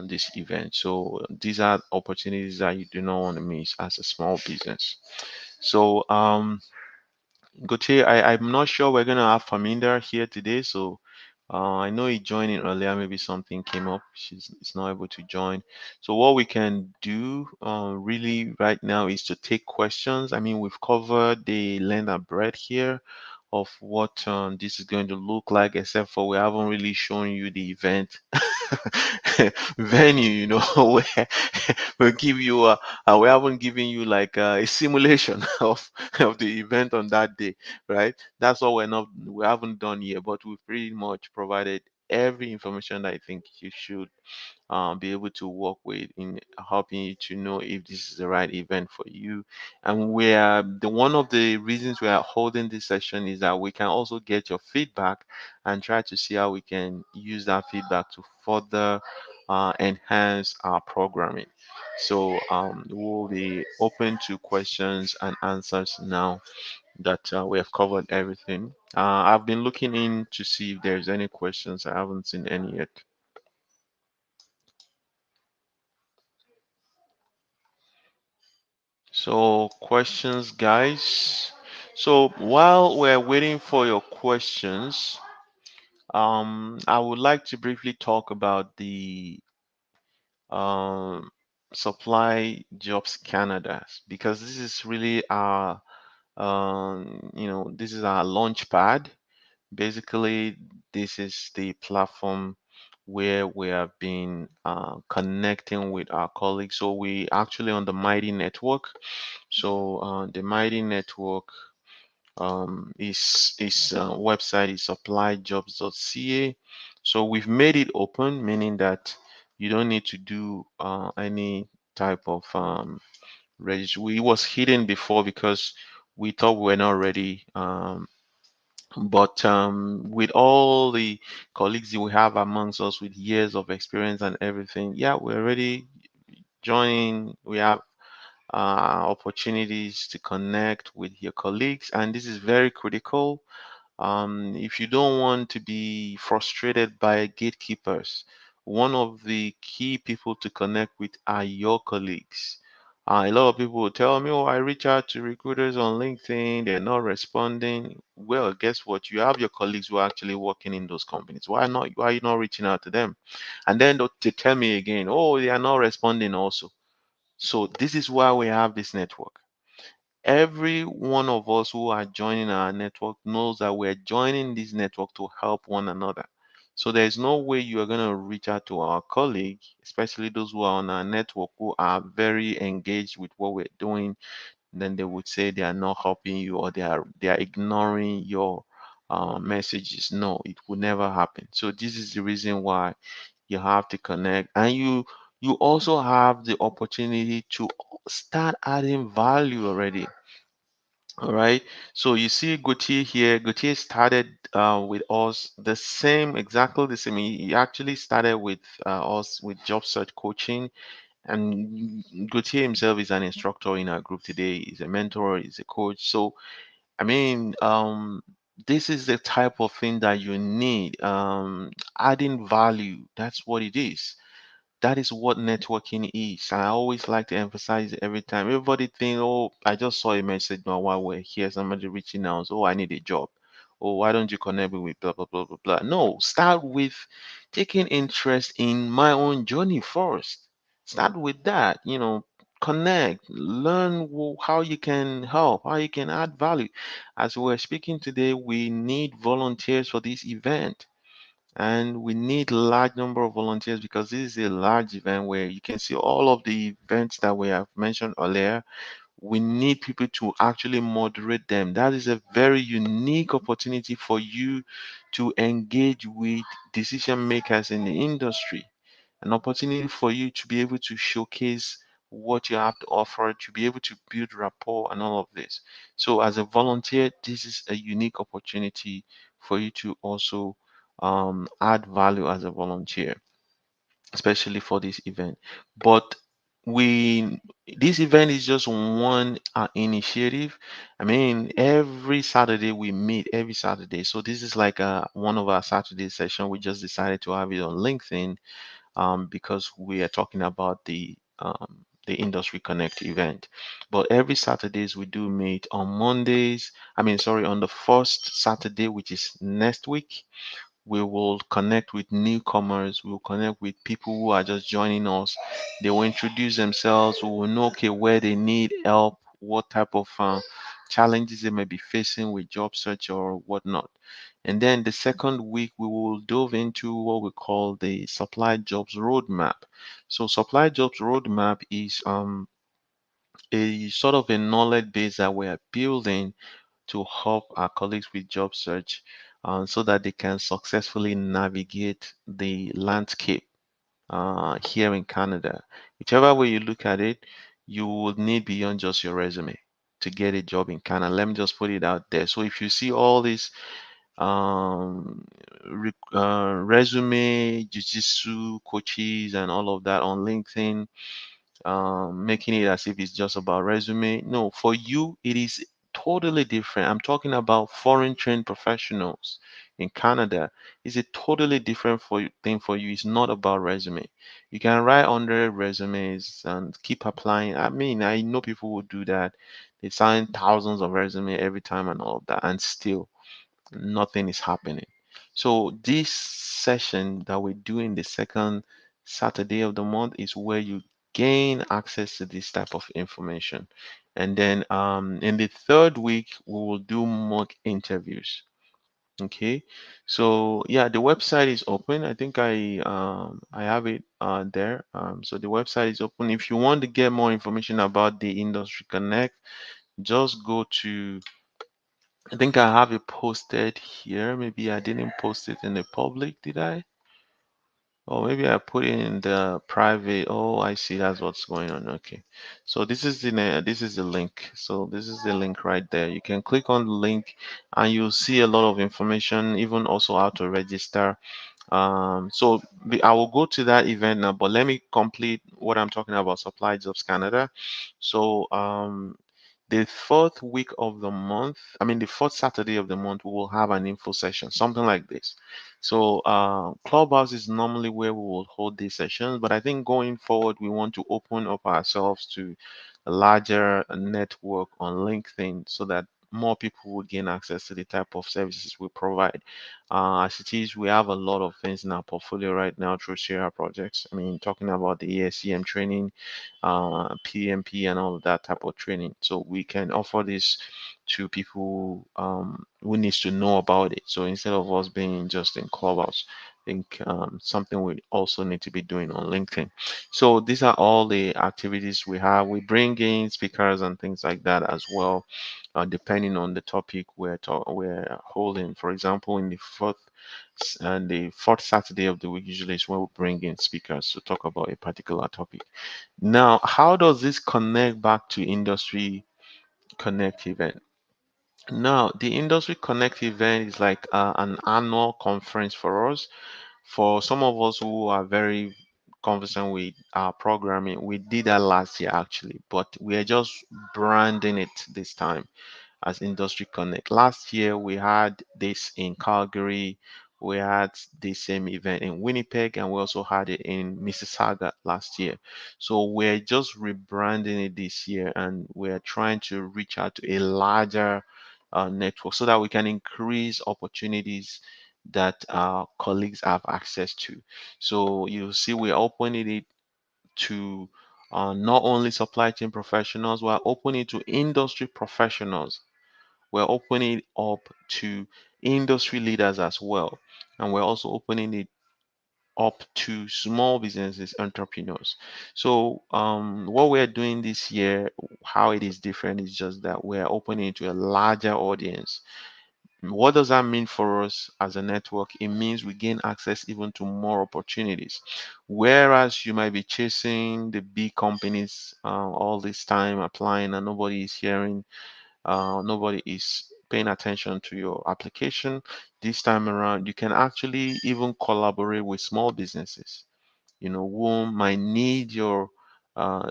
this event. So these are opportunities that you do not want to miss as a small business. So, Gautier, I'm not sure we're gonna have Faminda here today, so I know he joined in earlier. Maybe something came up. She's not able to join. So what we can do really right now is to take questions. I mean, we've covered the length and breadth here of what this is going to look like, except for we haven't really shown you the event venue, where we'll give you we haven't given you like a simulation of the event on that day, right? That's what we haven't done yet, but we've pretty much provided every information that I think you should be able to work with in helping you to know if this is the right event for you. And we are the one of the reasons we are holding this session is that we can also get your feedback and try to see how we can use that feedback to further enhance our programming. So we'll be open to questions and answers now that we have covered everything. I've been looking in to see if there's any questions. I haven't seen any yet. So questions, guys. So while we're waiting for your questions, I would like to briefly talk about the um, Supply Jobs Canada, because this is really our this is our launch pad. Basically, this is the platform where we have been connecting with our colleagues. So we actually on the Mighty Network. So the Mighty Network is website is supplyjobs.ca. So we've made it open, meaning that you don't need to do any type of register. It was hidden before because we thought we were not ready. But with all the colleagues that we have amongst us with years of experience and everything, yeah, we're ready joining. We have opportunities to connect with your colleagues, and this is very critical. If you don't want to be frustrated by gatekeepers, one of the key people to connect with are your colleagues. A lot of people will tell me, oh, I reach out to recruiters on LinkedIn, they're not responding. Well, guess what? You have your colleagues who are actually working in those companies. Why are you not reaching out to them? And then they tell me again, oh, they are not responding also. So this is why we have this network. Every one of us who are joining our network knows that we're joining this network to help one another. So there's no way you are going to reach out to our colleague, especially those who are on our network who are very engaged with what we're doing. Then they would say they are not helping you or they are ignoring your messages. No, it would never happen. So this is the reason why you have to connect, and you also have the opportunity to start adding value already. All right. So you see Gautier here. Gautier started with us the same, exactly the same. He actually started with us with job search coaching. And Gautier himself is an instructor in our group today. He's a mentor, he's a coach. So, I mean, this is the type of thing that you need. Adding value, that's what it is. That is what networking is. And I always like to emphasize it every time. Everybody think, oh, I just saw a message now while we're here, somebody reaching out. So, oh, I need a job. Oh, why don't you connect me with blah blah blah blah blah? No, start with taking interest in my own journey first. Start with that, connect, learn how you can help, how you can add value. As we're speaking today, we need volunteers for this event. And we need large number of volunteers because this is a large event where you can see all of the events that we have mentioned earlier. We need people to actually moderate them. That is a very unique opportunity for you to engage with decision makers in the industry, an opportunity for you to be able to showcase what you have to offer, to be able to build rapport and all of this. So, as a volunteer, this is a unique opportunity for you to also add value as a volunteer, especially for this event. But we this event is just one initiative. I mean, every Saturday we meet every Saturday. So this is like one of our Saturday session. We just decided to have it on LinkedIn because we are talking about the Industry Connect event. But every Saturdays we do meet on Mondays. I mean, sorry, on the first Saturday, which is next week, we will connect with newcomers. We will connect with people who are just joining us. They will introduce themselves. We will know, okay, where they need help, what type of challenges they may be facing with job search or whatnot. And then the second week, we will dove into what we call the supply jobs roadmap. So, supply jobs roadmap is a sort of a knowledge base that we are building to help our colleagues with job search so that they can successfully navigate the landscape here in Canada. Whichever way you look at it, you would need beyond just your resume to get a job in Canada. Let me just put it out there. So if you see all these um, resume, jiu-jitsu coaches and all of that on LinkedIn, making it as if it's just about resume. No, for you, it is totally different. I'm talking about foreign trained professionals in Canada. It's a totally different thing for you. It's not about resume. You can write under resumes and keep applying. I mean, I know people will do that. They sign thousands of resume every time and all of that, and still nothing is happening. So this session that we do in the second Saturday of the month is where you gain access to this type of information. And then in the third week, we will do mock interviews. Okay, so yeah, the website is open. I think I have it there. So the website is open. If you want to get more information about the Industry Connect, just go to, I think I have it posted here. Maybe I didn't post it in the public, did I? Or maybe I put it in the private. Oh, I see. That's what's going on. Okay. So this is the link. So this is the link right there. You can click on the link and you'll see a lot of information, even also how to register. So I will go to that event now, but let me complete what I'm talking about, Supply Jobs Canada. So the fourth week of the month, I mean the fourth Saturday of the month, we will have an info session, something like this. So Clubhouse is normally where we will hold these sessions, but I think going forward we want to open up ourselves to a larger network on LinkedIn so that more people would gain access to the type of services we provide. As it is, we have a lot of things in our portfolio right now through Sierra projects. I mean, talking about the ASCM training, PMP, and all of that type of training. So we can offer this to people who needs to know about it. So instead of us being just in Clubhouse, I think something we also need to be doing on LinkedIn. So these are all the activities we have. We bring in speakers and things like that as well, depending on the topic we're holding. For example, in the fourth Saturday of the week usually is when we bring in speakers to talk about a particular topic. Now, how does this connect back to Industry Connect event? Now, the Industry Connect event is like an annual conference for us. For some of us who are very conversant with programming, we did that last year actually, but we are just branding it this time as Industry Connect. Last year we had this in Calgary, we had the same event in Winnipeg, and we also had it in Mississauga last year. So we're just rebranding it this year, and we're trying to reach out to a larger network so that we can increase opportunities that our colleagues have access to. So you see, we're opening it to not only supply chain professionals, we're opening it to industry professionals, we're opening it up to industry leaders as well. And we're also opening it up to small businesses, entrepreneurs. So, what we're doing this year, how it is different is just that we're opening it to a larger audience. What does that mean for us as a network? It means we gain access even to more opportunities. Whereas you might be chasing the big companies all this time, applying, and nobody is hearing, nobody is paying attention to your application. This time around, you can actually even collaborate with small businesses, whom might need your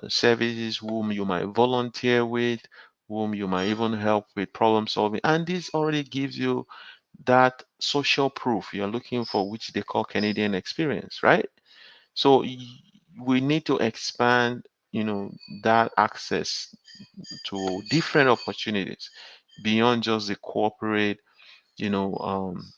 services, whom you might volunteer with, whom you might even help with problem solving. And this already gives you that social proof you're looking for, which they call Canadian experience, right? So we need to expand, that access to different opportunities beyond just the corporate, you know, um,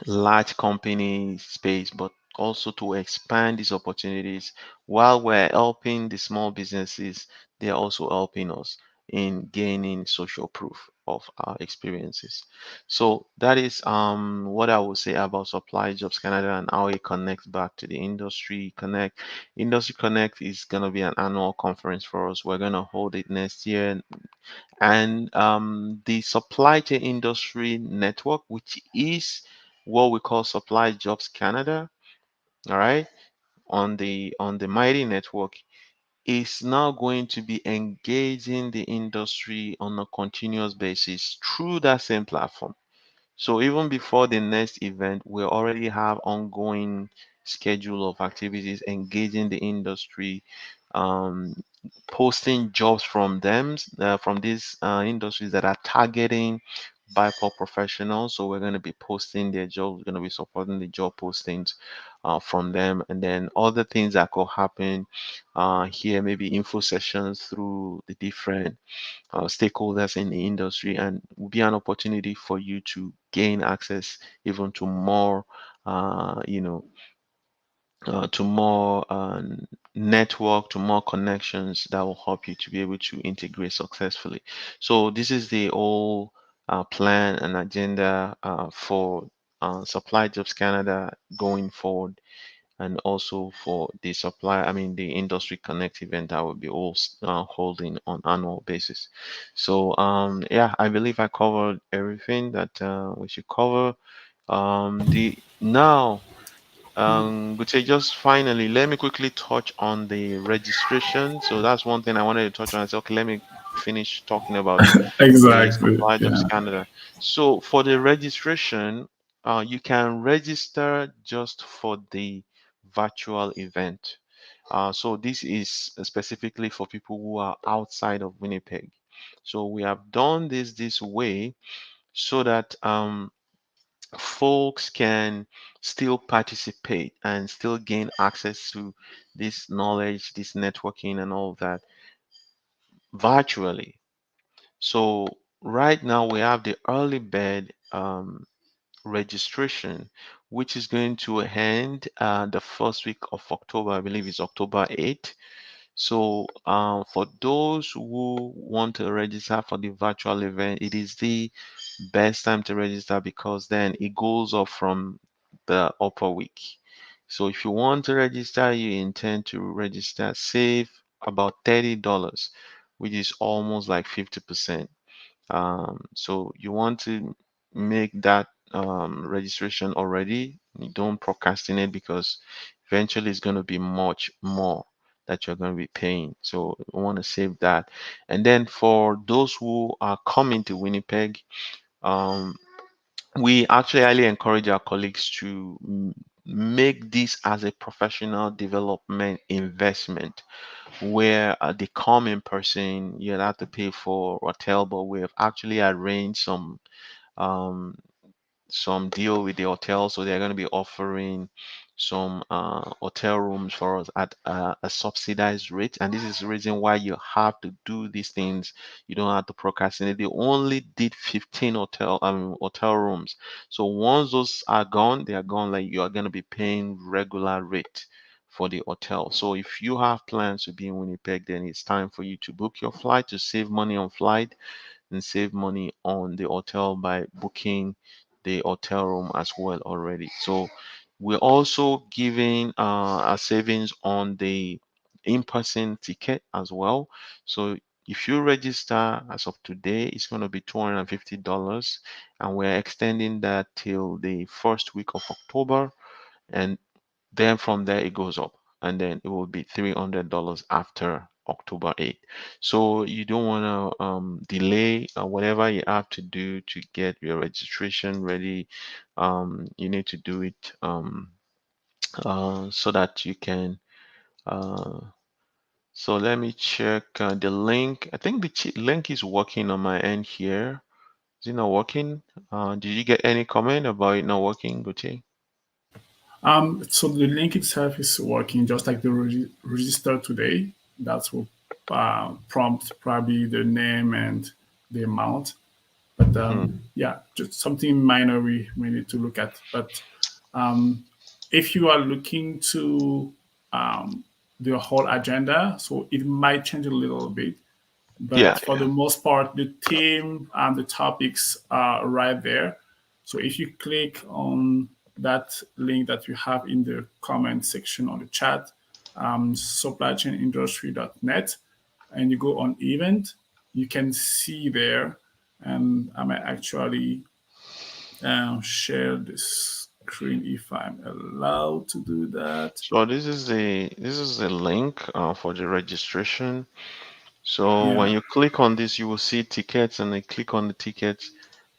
large company space, but also to expand these opportunities while we're helping the small businesses, they're also helping us in gaining social proof of our experiences. So that is what I would say about Supply Jobs Canada and how it connects back to the Industry Connect. Industry Connect is going to be an annual conference for us. We're going to hold it next year, and the supply chain industry network, which is what we call Supply Jobs Canada, all right, on the mighty network, is now going to be engaging the industry on a continuous basis through that same platform. So even before the next event, we already have ongoing schedule of activities engaging the industry, um, posting jobs from them, from these industries that are targeting BIPOC professionals. So we're going to be posting their jobs, we're going to be supporting the job postings from them. And then other things that could happen here, maybe info sessions through the different stakeholders in the industry, and will be an opportunity for you to gain access even to more, you know, to more network, to more connections that will help you to be able to integrate successfully. So this is the whole plan and agenda for Supply Jobs Canada going forward, and also for the the Industry Connect event that will be all holding on annual basis. So yeah, I believe I covered everything that we should cover. The now But say just finally, let me quickly touch on the registration. So that's one thing I wanted to touch on. I said, okay, let me finish talking about the Exactly. Supply Jobs Yeah. Canada. So for the registration, you can register just for the virtual event. So this is specifically for people who are outside of Winnipeg. So we have done this way so that folks can still participate and still gain access to this knowledge, this networking, and all of that virtually. So right now we have the early bird registration, which is going to end the first week of October. I believe it's October 8th. So, for those who want to register for the virtual event, it is the best time to register because then it goes up from the upper week. So, if you want to register, you intend to register, save about $30, which is almost like 50%. So you want to make that registration already. You don't procrastinate because eventually it's going to be much more that you're going to be paying. So you want to save that. And then for those who are coming to Winnipeg, um, we actually highly encourage our colleagues to make this as a professional development investment where they come in person, you have to pay for hotel, but we have actually arranged um, some deal with the hotel, so they're going to be offering some hotel rooms for us at a subsidized rate. And this is the reason why you have to do these things. You don't have to procrastinate. They only did 15 hotel rooms. So once those are gone, they are gone. Like you are going to be paying regular rate for the hotel. So if you have plans to be in Winnipeg, then it's time for you to book your flight to save money on flight and save money on the hotel by booking the hotel room as well already. So we're also giving a savings on the in-person ticket as well. So if you register as of today, it's going to be $250, and we're extending that till the first week of October. And then from there it goes up, and then it will be $300 after October 8th. So you don't want to delay whatever you have to do to get your registration ready. You need to do it so that you can. Uh, so let me check the link. I think the link is working on my end here. Is it not working? Did you get any comment about it not working, Gucci? So the link itself is working just like the register today. That will prompt probably the name and the amount. But Hmm. yeah, just something minor we need to look at. But um, if you are looking to um, the whole agenda, so it might change a little bit. Yeah, But for yeah. the most part, the theme and the topics are right there. So if you click on that link that you have in the comment section on the chat, supplychainindustry.net, and you go on event, you can see there, and I might actually share the screen if I'm allowed to do that. So this is the link for the registration. So when Yeah. you click on this, you will see tickets, and then click on the tickets.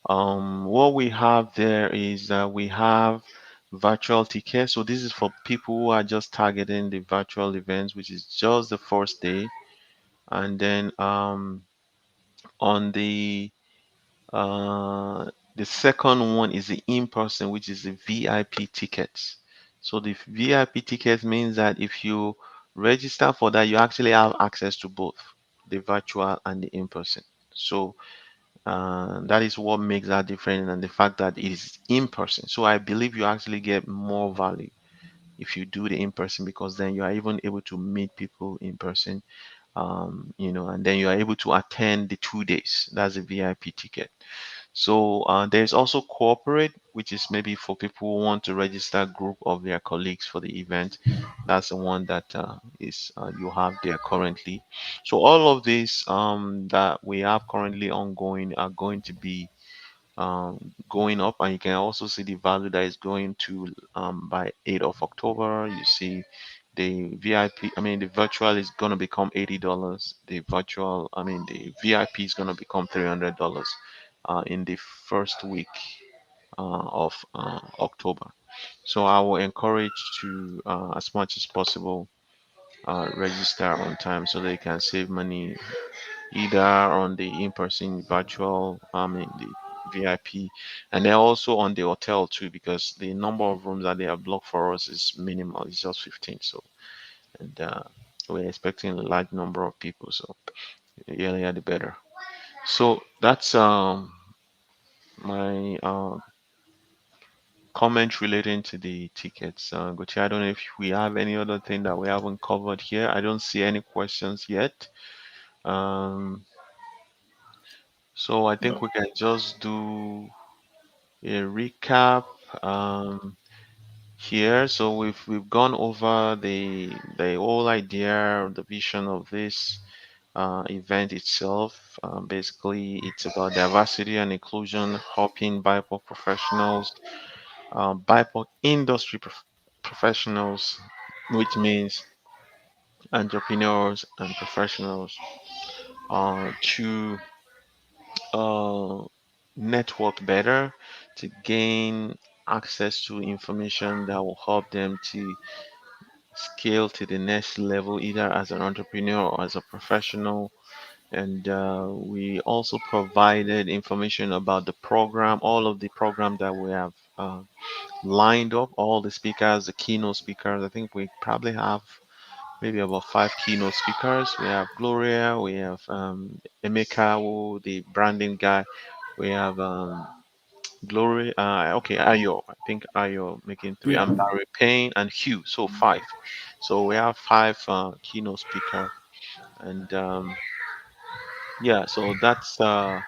What we have there is that we have virtual tickets. So this is for people who are just targeting the virtual events, which is just the first day. And then on the The second one is the in-person, which is the VIP tickets. So the VIP tickets means that if you register for that, you actually have access to both the virtual and the in-person. So that is what makes that different, and the fact that it is in person. So I believe you actually get more value if you do the in person, because then you are even able to meet people in person, and then you are able to attend the 2 days. That's a VIP ticket. So there's also corporate, which is maybe for people who want to register a group of their colleagues for the event. That's the one that is you have there currently. So all of these that we have currently ongoing are going to be going up, and you can also see the value that is going to by 8th of October. You see the VIP, I mean the virtual is going to become $80. The VIP is going to become $300 in the first week of October. So I will encourage to as much as possible register on time so they can save money either on the in-person virtual, the VIP, and then also on the hotel too, because the number of rooms that they have blocked for us is minimal. It's just 15. So, and we're expecting a large number of people. So, the earlier the better. So that's my comment relating to the tickets. Gucci, I don't know if we have any other thing that we haven't covered here. I don't see any questions yet. Um, so I think No. we can just do a recap here. So we've gone over the whole idea, the vision of this event itself. Basically, it's about diversity and inclusion, helping BIPOC professionals, BIPOC industry professionals, which means entrepreneurs and professionals, to uh, network better, to gain access to information that will help them to scale to the next level, either as an entrepreneur or as a professional. And we also provided information about the program, all of the program that we have lined up, all the speakers, the keynote speakers. I think we probably have maybe about five keynote speakers. We have Gloria, we have Emeka, who, the branding guy. We have Glory, okay, Ayo. I think Ayo making three, Yeah. and Barry Payne and Hugh. So five. So we have five keynote speaker, and yeah. So that's um,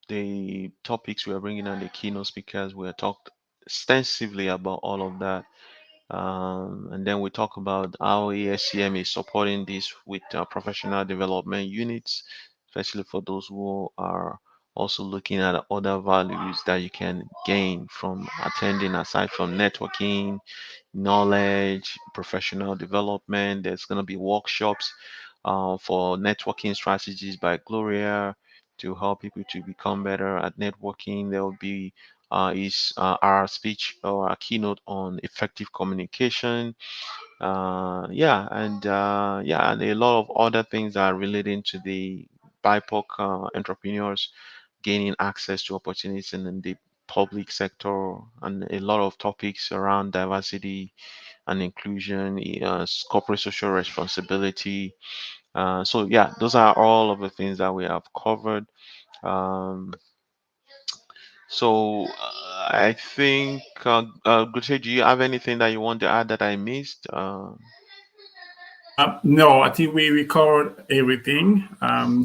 the topics we are bringing on the keynote speakers. We have talked extensively about all of that. And then we talk about how ASCM is supporting this with professional development units, especially for those who are also looking at other values that you can gain from attending aside from networking, knowledge, professional development. There's going to be workshops for networking strategies by Gloria to help people to become better at networking. There will be is our speech or our keynote on effective communication. And a lot of other things that are relating to the BIPOC entrepreneurs gaining access to opportunities in the public sector, and a lot of topics around diversity and inclusion, corporate social responsibility. So yeah, those are all of the things that we have covered. Um, I think, Gucci, do you have anything that you want to add that I missed? No, I think we covered everything.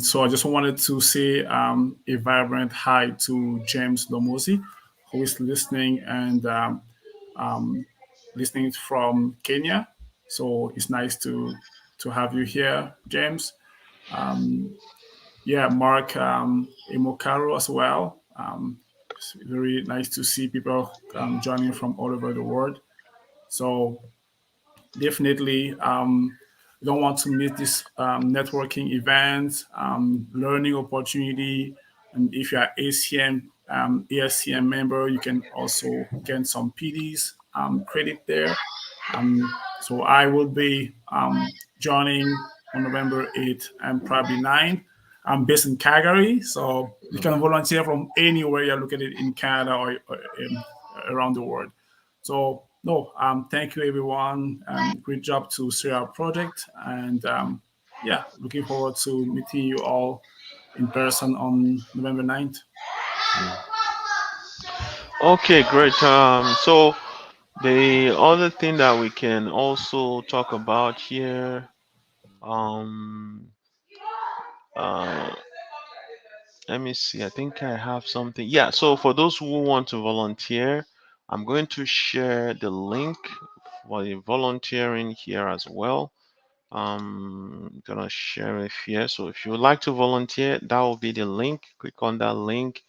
So I just wanted to say a vibrant hi to James Lomosi, who is listening and listening from Kenya. So it's nice to have you here, James. Yeah, Mark Imokaro as well. It's very nice to see people joining from all over the world. So definitely you don't want to miss this networking event, learning opportunity. And if you're ACM, ASCM member, you can also get some PDs credit there. So I will be joining on November 8th and probably 9th. I'm based in Calgary, so you Mm. can volunteer from anywhere you're located in Canada or around the world. So no, thank you everyone. Great job to share our project, and yeah, looking forward to meeting you all in person on November 9th. Okay, great. So the other thing that we can also talk about here, um, uh, let me see. I think I have something. Yeah. So for those who want to volunteer, I'm going to share the link for the volunteering here as well. I'm gonna share it here. So if you would like to volunteer, that will be the link. Click on that link.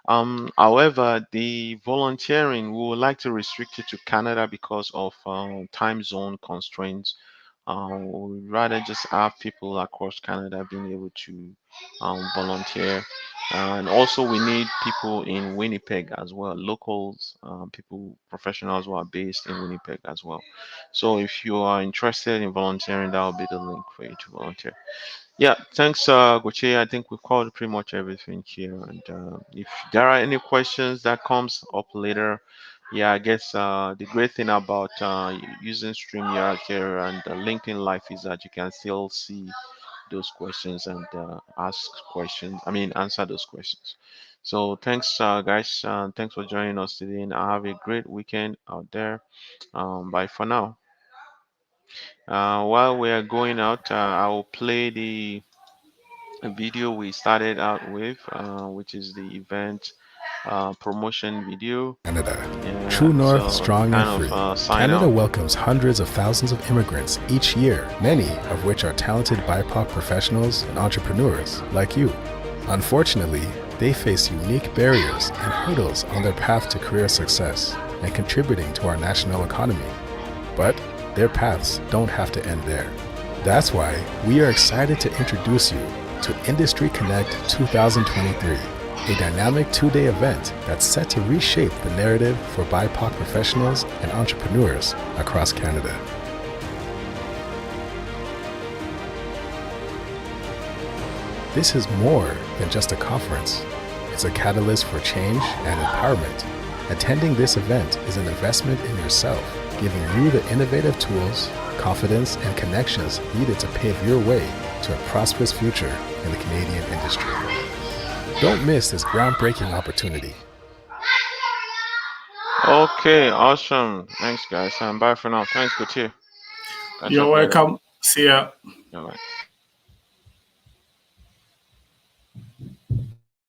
However, the volunteering, we would like to restrict it to Canada because of time zone constraints. We'd rather just have people across Canada being able to volunteer. And also, we need people in Winnipeg as well, locals, people, professionals who are based in Winnipeg as well. So, if you are interested in volunteering, that will be the link for you to volunteer. Yeah, thanks, Goche. I think we've covered pretty much everything here. And if there are any questions that comes up later, yeah, I guess the great thing about using StreamYard here and LinkedIn Live is that you can still see those questions and ask questions. I mean, answer those questions. So thanks, guys. Thanks for joining us today, and have a great weekend out there. Bye for now. While we are going out, I will play the video we started out with, which is the event promotion video. Canada. Yeah, True North, so to strong and kind of free. sign Canada out. welcomes hundreds of thousands of immigrants each year, many of which are talented BIPOC professionals and entrepreneurs like you. Unfortunately, they face unique barriers and hurdles on their path to career success and contributing to our national economy. But their paths don't have to end there. That's why we are excited to introduce you to Industry Connect 2023, a dynamic two-day event that's set to reshape the narrative for BIPOC professionals and entrepreneurs across Canada. This is more than just a conference. It's a catalyst for change and empowerment. Attending this event is an investment in yourself, giving you the innovative tools, confidence, and connections needed to pave your way to a prosperous future in the Canadian industry. Don't miss this groundbreaking opportunity. Okay, awesome. Thanks, guys. And bye for now. Thanks, good to you. Catch You're up later. welcome. See ya. Bye bye.